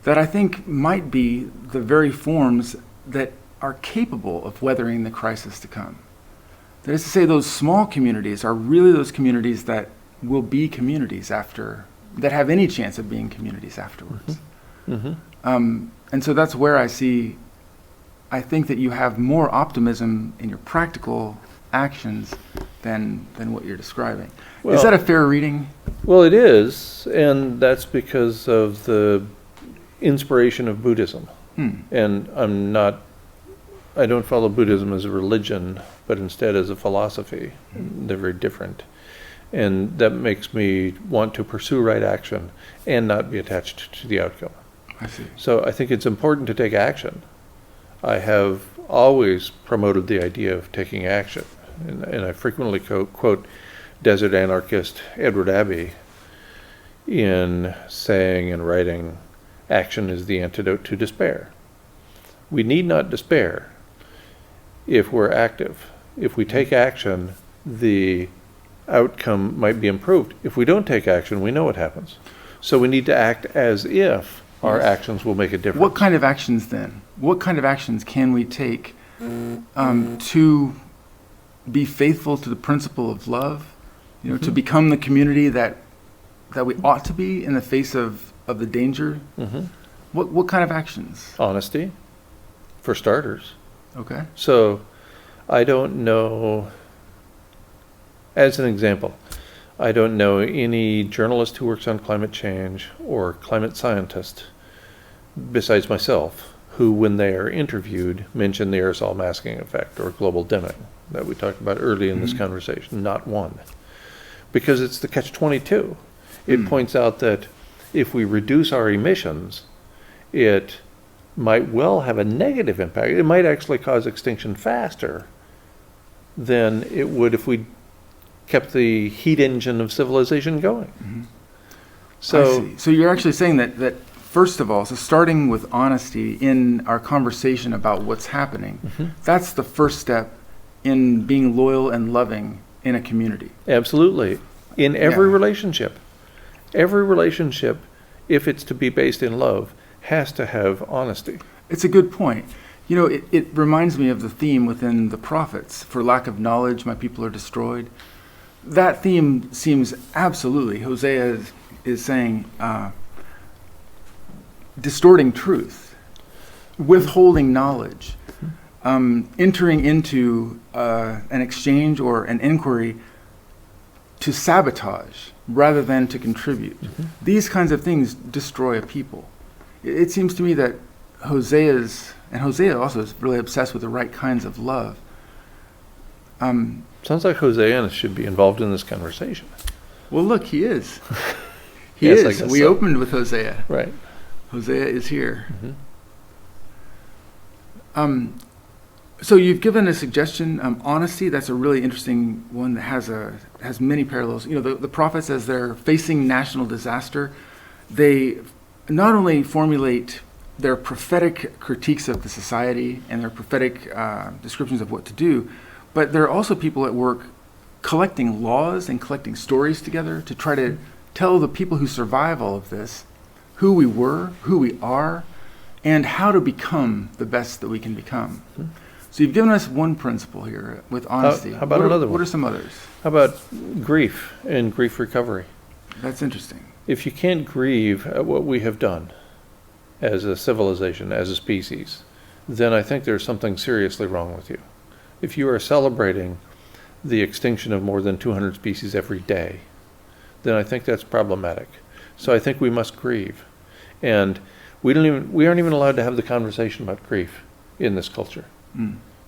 that I think might be the very forms that are capable of weathering the crisis to come. That is to say, those small communities are really those communities that will be communities that have any chance of being communities afterwards. And so that's where I think that you have more optimism in your practical actions than what you're describing. Well, is that a fair reading? Well, it is, and that's because of the inspiration of Buddhism. And I don't follow Buddhism as a religion, but instead as a philosophy. They're very different. And that makes me want to pursue right action and not be attached to the outcome. I see. So I think it's important to take action. I have always promoted the idea of taking action. And I frequently quote desert anarchist Edward Abbey in saying and writing, action is the antidote to despair. We need not despair if we're active. If we take action, the outcome might be improved. If we don't take action, we know what happens. So we need to act as if our actions will make a difference. What kind of actions then? What kind of actions can we take to be faithful to the principle of love? You know, to become the community that we ought to be in the face of the danger? What kind of actions? Honesty, for starters. Okay. So I don't know, as an example, I don't know any journalist who works on climate change or climate scientist, besides myself, who, when they are interviewed, mention the aerosol masking effect or global dimming that we talked about early in this conversation. Not one. Because it's the catch-22. It points out that if we reduce our emissions, it might well have a negative impact. It might actually cause extinction faster than it would if we kept the heat engine of civilization going. So, I see. So you're actually saying that first of all, so starting with honesty in our conversation about what's happening, that's the first step in being loyal and loving in a community. absolutely. In every relationship. Every relationship, if it's to be based in love, has to have honesty. It's a good point. You know, it reminds me of the theme within the prophets, for lack of knowledge, my people are destroyed. That theme seems absolutely, Hosea is saying, distorting truth, withholding knowledge, entering into an exchange or an inquiry to sabotage rather than to contribute. These kinds of things destroy a people. It seems to me that Hosea also is really obsessed with the right kinds of love. Sounds like Hoseans should be involved in this conversation. Well, look, he is. He Yes, I is. guess We so. opened with Hosea. Right. Hosea is here. So you've given a suggestion, honesty. That's a really interesting one that has many parallels. You know, the prophets, as they're facing national disaster, they not only formulate their prophetic critiques of the society and their prophetic descriptions of what to do, but there are also people at work collecting laws and collecting stories together to try to tell the people who survive all of this who we were, who we are, and how to become the best that we can become. So you've given us one principle here with honesty. How about another one? What are some others? How about grief and grief recovery? That's interesting. If you can't grieve at what we have done as a civilization, as a species, then I think there's something seriously wrong with you. If you are celebrating the extinction of more than 200 species every day, then I think that's problematic. So I think we must grieve. And we aren't even allowed to have the conversation about grief in this culture.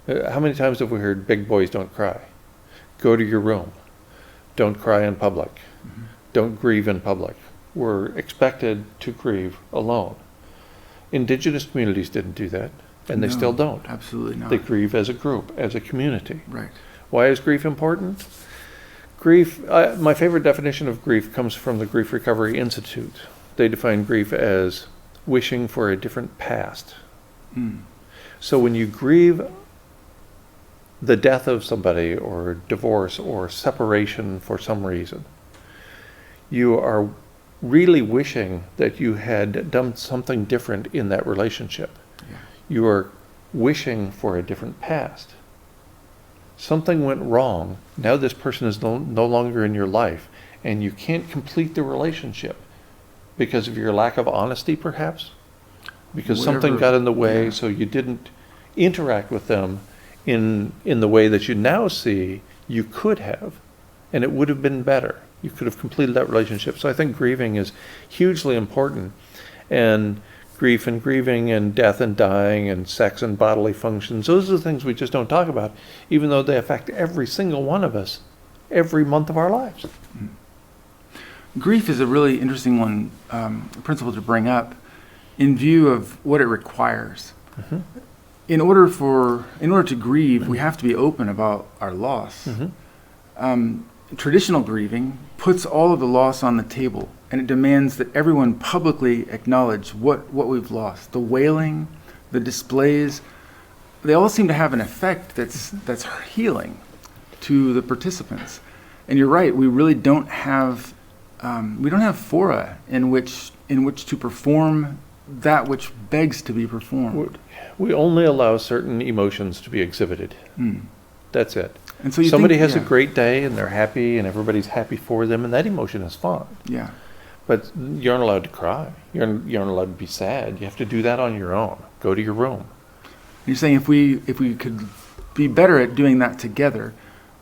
How many times have we heard big boys don't cry? Go to your room. Don't cry in public. Don't grieve in public. We're expected to grieve alone. Indigenous communities didn't do that, and they No, still don't. Absolutely not. They grieve as a group, as a community. Right. Why is grief important? Grief, my favorite definition of grief comes from the Grief Recovery Institute. They define grief as wishing for a different past. So when you grieve the death of somebody or divorce or separation for some reason, you are really wishing that you had done something different in that relationship. Yeah. You are wishing for a different past. Something went wrong. Now this person is no longer in your life, and you can't complete the relationship because of your lack of honesty, perhaps? Because something got in the way, so you didn't interact with them in the way that you now see you could have, and it would have been better. You could have completed that relationship. So I think grieving is hugely important. And grief and grieving and death and dying and sex and bodily functions, those are the things we just don't talk about, even though they affect every single one of us every month of our lives. Grief is a really interesting one, principle to bring up in view of what it requires. In order to grieve, we have to be open about our loss. traditional grieving puts all of the loss on the table, and it demands that everyone publicly acknowledge what we've lost. The wailing, the displays, they all seem to have an effect that's healing to the participants. And you're right, we really don't have fora in which to perform that which begs to be performed. We only allow certain emotions to be exhibited. That's it. And so somebody has a great day and they're happy and everybody's happy for them, and that emotion is fine. Yeah. But you aren't allowed to cry. You aren't allowed to be sad. You have to do that on your own. Go to your room. You're saying if we could be better at doing that together,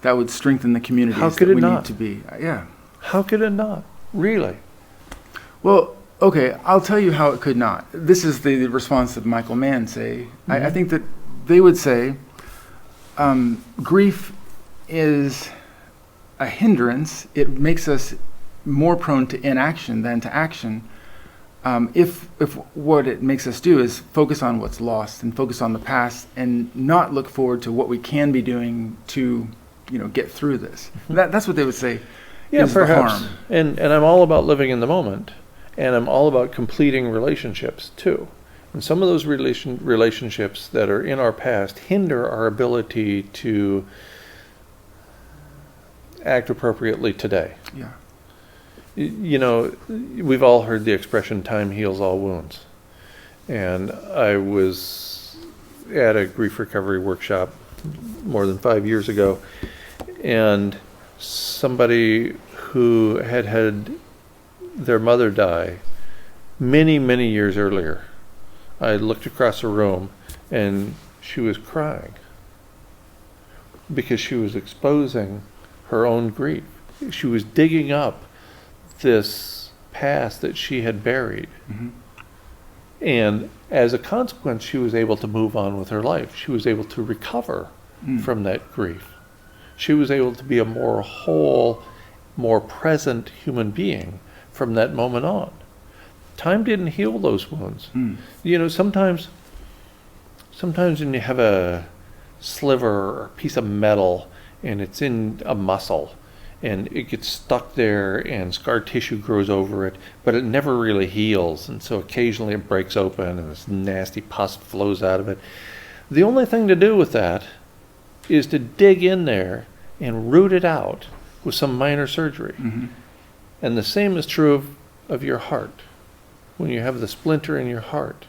that would strengthen the communities How could that it we not? need to be. Yeah. How could it not? Really? Well, okay, I'll tell you how it could not. This is the response that Michael Mann say. I think that they would say grief is a hindrance. It makes us more prone to inaction than to action. If what it makes us do is focus on what's lost and focus on the past and not look forward to what we can be doing to, get through this. That's what they would say. Yeah, is the perhaps. harm. And I'm all about living in the moment, and I'm all about completing relationships too. And some of those relationships that are in our past hinder our ability to act appropriately today. Yeah. We've all heard the expression, time heals all wounds. And I was at a grief recovery workshop more than 5 years ago, and somebody who had their mother die many, many years earlier, I looked across the room and she was crying because she was exposing her own grief. She was digging up this past that she had buried. And as a consequence, she was able to move on with her life. She was able to recover from that grief. She was able to be a more whole, more present human being from that moment on. Time didn't heal those wounds. Sometimes when you have a sliver or a piece of metal and it's in a muscle and it gets stuck there and scar tissue grows over it, but it never really heals, and so occasionally it breaks open and this nasty pus flows out of it. The only thing to do with that is to dig in there and root it out with some minor surgery. And the same is true of your heart. When you have the splinter in your heart,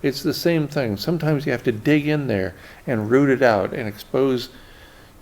it's the same thing. Sometimes you have to dig in there and root it out and expose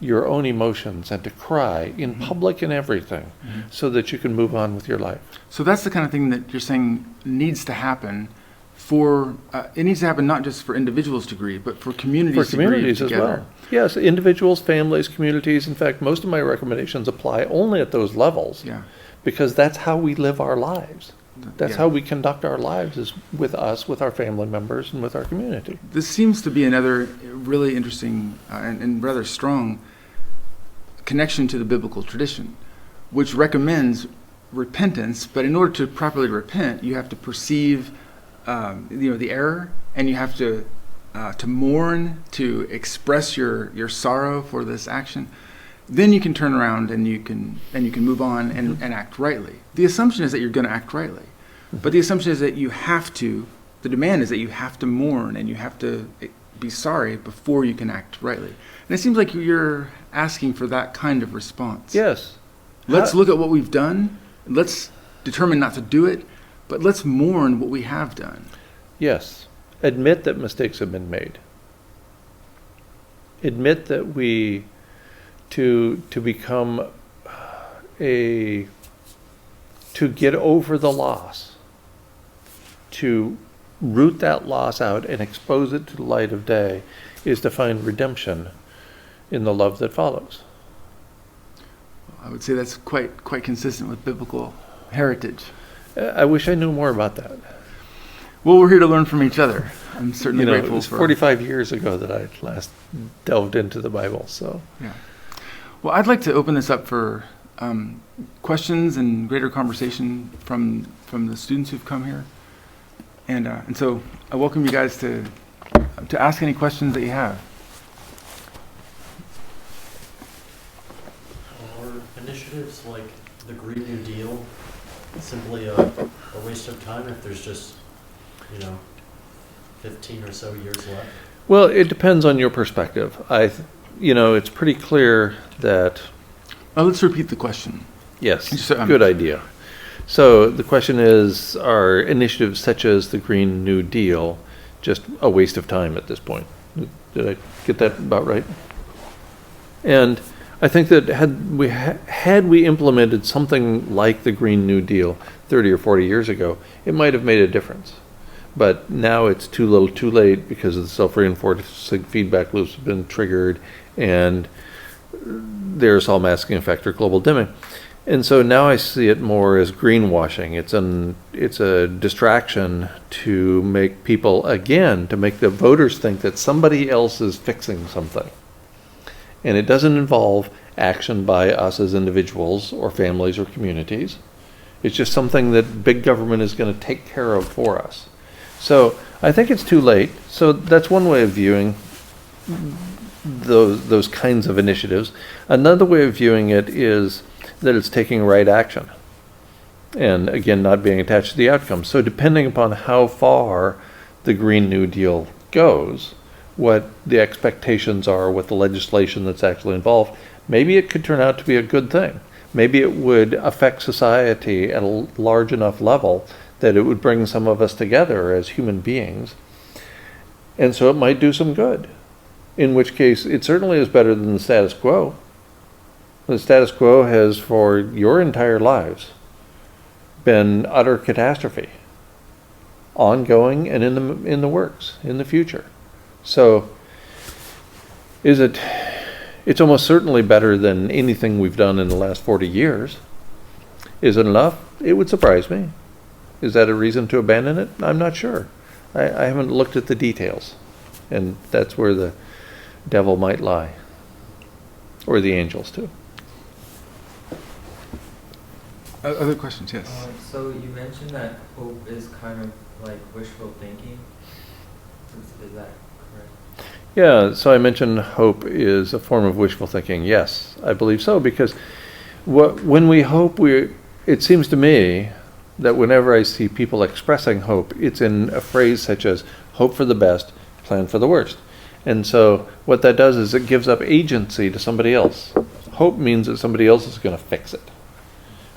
your own emotions and to cry in public and everything so that you can move on with your life. So that's the kind of thing that you're saying needs to happen for, it needs to happen not just for individuals to grieve, but for communities to grieve as together. well. Yes, individuals, families, communities. In fact, most of my recommendations apply only at those levels. Yeah. Because that's how we live our lives. That's Yeah. how we conduct our lives, is with us, with our family members, and with our community. This seems to be another really interesting and rather strong connection to the biblical tradition, which recommends repentance. But in order to properly repent, you have to perceive, the error, and you have to mourn, to express your sorrow for this action. Then you can turn around and you can move on and act rightly. The assumption is that you're going to act rightly, but the assumption is that the demand is that you have to mourn and you have to be sorry before you can act rightly. And it seems like you're asking for that kind of response. Yes. Let's look at what we've done. Let's determine not to do it, but let's mourn what we have done. Yes. Admit that mistakes have been made. Admit that to get over the loss, to root that loss out and expose it to the light of day, is to find redemption in the love that follows. I would say that's quite consistent with biblical heritage. I wish I knew more about that. Well, we're here to learn from each other. I'm certainly It grateful was for 45 years ago that I last delved into the Bible. So, Yeah. Well, I'd like to open this up for questions and greater conversation from the students who've come here, and so I welcome you guys to ask any questions that you have. our initial initiatives like the Green New Deal simply a waste of time if there's just, 15 or so years left? Well, it depends on your perspective. It's pretty clear that, Let's repeat the question. yes, So, good idea. So the question is, are initiatives such as the Green New Deal just a waste of time at this point? Did I get that about right? And I think that had we implemented something like the Green New Deal 30 or 40 years ago, it might have made a difference. But now it's too little too late because of the self-reinforcing feedback loops have been triggered, and there's all masking effect or global dimming. And so now I see it more as greenwashing. It's a distraction to make people, again, to make the voters think that somebody else is fixing something. And it doesn't involve action by us as individuals or families or communities. It's just something that big government is going to take care of for us. So I think it's too late. So that's one way of viewing those kinds of initiatives. Another way of viewing it is that it's taking right action. And again, not being attached to the outcome. So depending upon how far the Green New Deal goes, what the expectations are, what the legislation that's actually involved, maybe it could turn out to be a good thing. Maybe it would affect society at a large enough level that it would bring some of us together as human beings. And so it might do some good. In which case, it certainly is better than the status quo. The status quo has, for your entire lives, been utter catastrophe, ongoing and in the works, in the future. So, it's almost certainly better than anything we've done in the last 40 years. Is it enough? It would surprise me. Is that a reason to abandon it? I'm not sure. I haven't looked at the details. And that's where the devil might lie. Or the angels too. Other questions? Yes. So you mentioned that hope is kind of like wishful thinking. Is that correct? Yeah, so I mentioned hope is a form of wishful thinking. Yes, I believe so, because when we hope, it seems to me that whenever I see people expressing hope, it's in a phrase such as hope for the best, plan for the worst. And so what that does is it gives up agency to somebody else. Hope means that somebody else is going to fix it.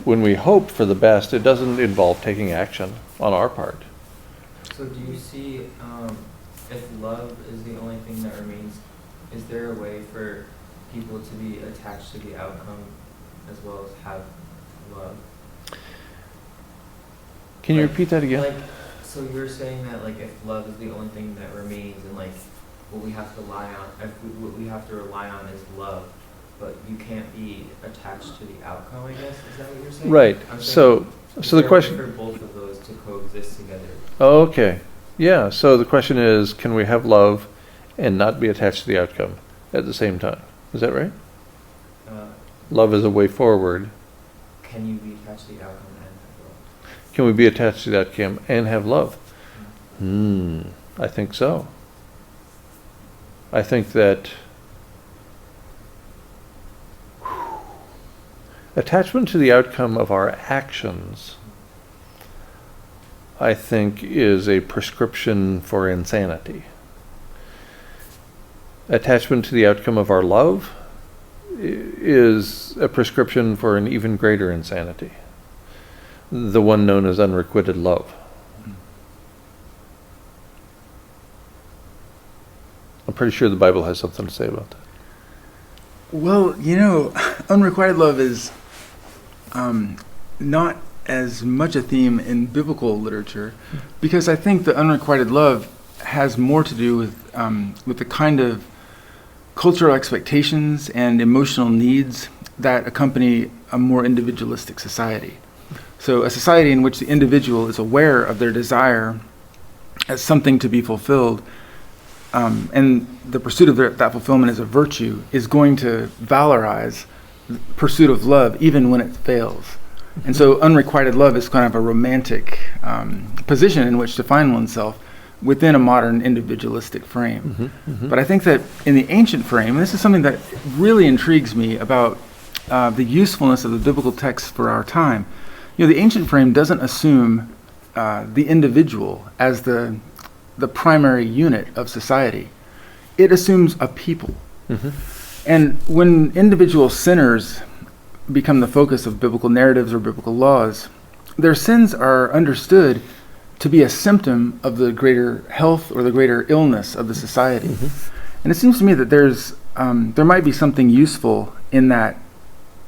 When we hope for the best, it doesn't involve taking action on our part. So do you see, if love is the only thing that remains, is there a way for people to be attached to the outcome as well as have love? Can you repeat that again? So you're saying that if love is the only thing that remains, and what we have to what we have to rely on is love, but you can't be attached to the outcome, I guess. Is that what you're saying? Right. So the question for both of those to coexist together. Oh, okay. Yeah. So the question is, can we have love and not be attached to the outcome at the same time? Is that right? Love is a way forward. Can you be attached to the outcome and have love? Can we be attached to the outcome and have love? I think so. I think that attachment to the outcome of our actions, I think, is a prescription for insanity. Attachment to the outcome of our love is a prescription for an even greater insanity, the one known as unrequited love. I'm pretty sure the Bible has something to say about that. Well, unrequited love is not as much a theme in biblical literature, because I think the unrequited love has more to do with the kind of cultural expectations and emotional needs that accompany a more individualistic society. So a society in which the individual is aware of their desire as something to be fulfilled, and the pursuit of that fulfillment as a virtue is going to valorize the pursuit of love even when it fails. And so unrequited love is kind of a romantic position in which to find oneself within a modern individualistic frame. But I think that in the ancient frame, and this is something that really intrigues me about the usefulness of the biblical text for our time, the ancient frame doesn't assume the individual as the primary unit of society. It assumes a people. And when individual sinners become the focus of biblical narratives or biblical laws, their sins are understood to be a symptom of the greater health or the greater illness of the society. And it seems to me that there might be something useful in that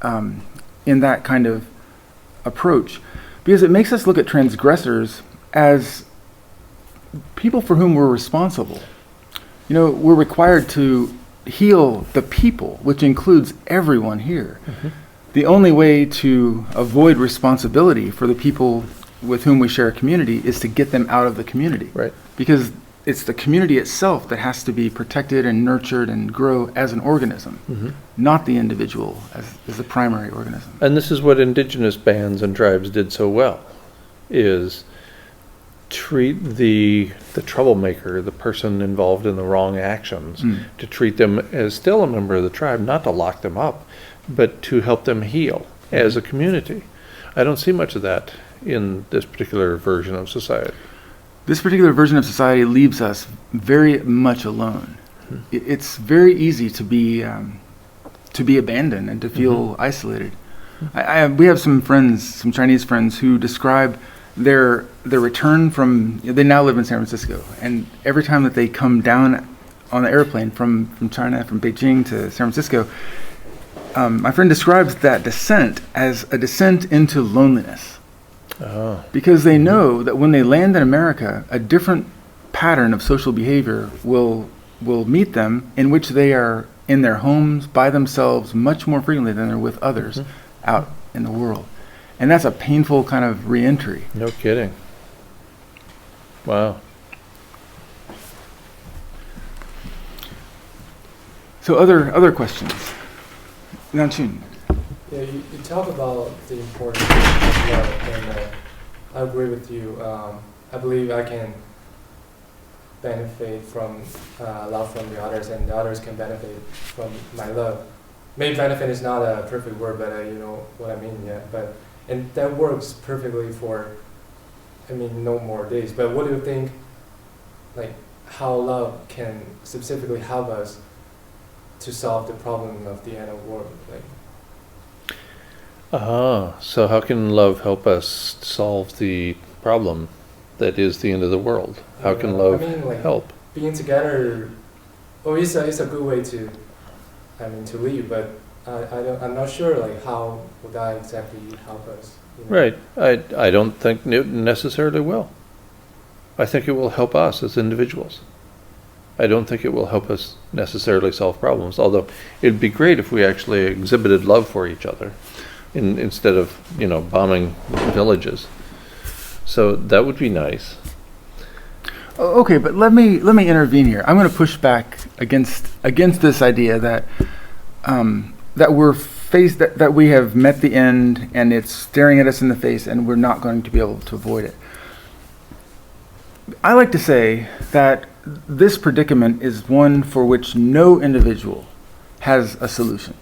kind of approach, because it makes us look at transgressors as people for whom we're responsible. We're required to heal the people, which includes everyone here. The only way to avoid responsibility for the people with whom we share a community is to get them out of the community. Right. Because it's the community itself that has to be protected and nurtured and grow as an organism, not the individual as the primary organism. And this is what indigenous bands and tribes did so well, is treat the troublemaker, the person involved in the wrong actions, to treat them as still a member of the tribe, not to lock them up, but to help them heal as a community. I don't see much of that in this particular version of society. This particular version of society leaves us very much alone. It's very easy to be abandoned and to feel isolated. We have some friends, some Chinese friends, who describe their return from. They now live in San Francisco, and every time that they come down on the airplane from China, from Beijing to San Francisco, my friend describes that descent as a descent into loneliness. Because they know that when they land in America, a different pattern of social behavior will meet them, in which they are in their homes by themselves much more frequently than they're with others out in the world. And that's a painful kind of re-entry. No kidding. Wow. So other questions? Nanchun. Yeah, you talk about the importance of love, and I agree with you. I believe I can benefit from love from the others, and the others can benefit from my love. Maybe benefit is not a perfect word, but you know what I mean, yeah. And that works perfectly for, no more days. But what do you think, like, how love can specifically help us to solve the problem of the end of the world? So how can love help us solve the problem that is the end of the world? How can love help? Being together, it's a good way to live, but I'm not sure how would that exactly help us. Right. I don't think it necessarily will. I think it will help us as individuals. I don't think it will help us necessarily solve problems, although it'd be great if we actually exhibited love for each other instead of, bombing villages. So that would be nice. Okay, but let me intervene here. I'm going to push back against this idea that that we have met the end and it's staring at us in the face and we're not going to be able to avoid it. I like to say that this predicament is one for which no individual has a solution.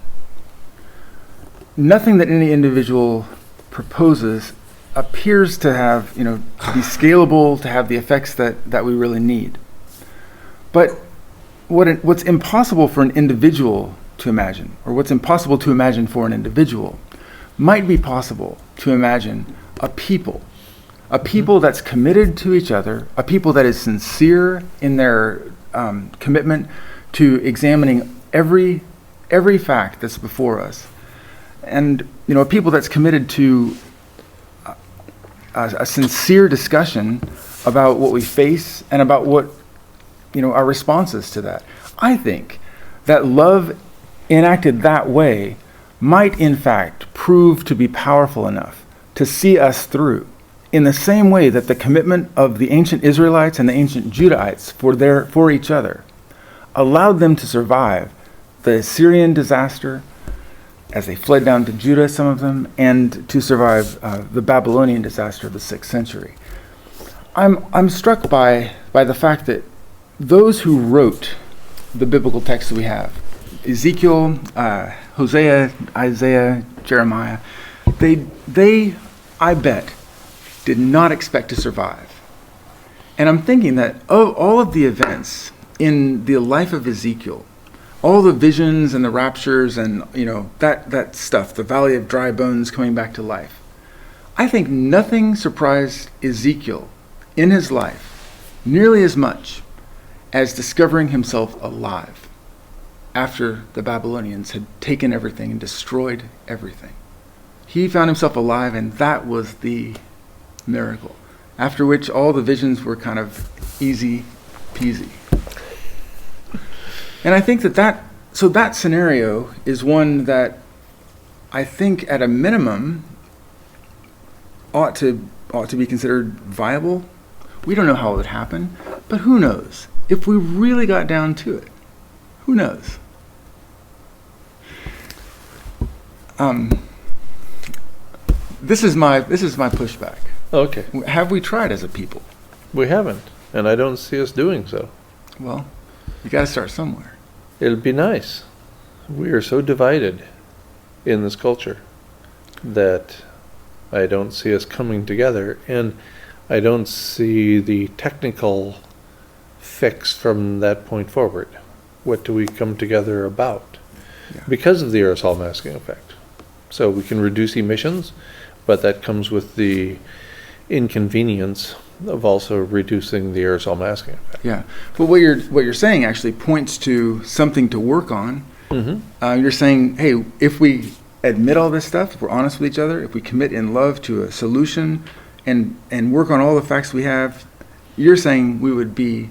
Nothing that any individual proposes appears to have, to be scalable, to have the effects that we really need. But what's impossible for an individual to imagine, or what's impossible to imagine for an individual, might be possible to imagine a people that's committed to each other, a people that is sincere in their commitment to examining every fact that's before us, and a people that's committed to a sincere discussion about what we face and about what our responses to that. I think that love enacted that way might in fact prove to be powerful enough to see us through, in the same way that the commitment of the ancient Israelites and the ancient Judahites for each other allowed them to survive the Assyrian disaster as they fled down to Judah, some of them, and to survive the Babylonian disaster of the 6th century. I'm struck by the fact that those who wrote the biblical text that we have, Ezekiel, Hosea, Isaiah, Jeremiah, they, I bet, did not expect to survive. And I'm thinking that all of the events in the life of Ezekiel, all the visions and the raptures and, that stuff, the valley of dry bones coming back to life, I think nothing surprised Ezekiel in his life nearly as much as discovering himself alive after the Babylonians had taken everything and destroyed everything. He found himself alive, and that was the miracle, after which all the visions were kind of easy peasy. And I think that scenario is one that I think at a minimum ought to be considered viable. We don't know how it would happen, but who knows? If we really got down to it, who knows? This is my pushback. Okay. Have we tried as a people? We haven't, and I don't see us doing so. Well, you got to start somewhere. It'll be nice. We are so divided in this culture that I don't see us coming together, and I don't see the technical fix from that point forward. What do we come together about? Yeah. Because of the aerosol masking effect. So we can reduce emissions, but that comes with the inconvenience of also reducing the aerosol masking effect. Yeah. But what you're saying actually points to something to work on. Mm-hmm. You're saying, hey, if we admit all this stuff, if we're honest with each other, if we commit in love to a solution and work on all the facts we have, you're saying we would be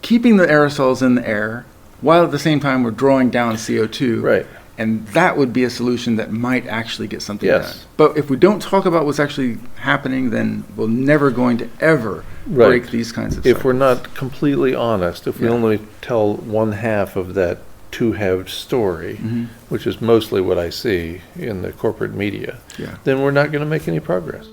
keeping the aerosols in the air while at the same time we're drawing down CO2. Right. And that would be a solution that might actually get something Yes. done. But if we don't talk about what's actually happening, then we're never going to ever Right. break these kinds of If we're cycles. not completely honest, if we Yeah. only tell one half of that two-halved story, Mhm. which is mostly what I see in the corporate media, Yeah. then we're not going to make any progress.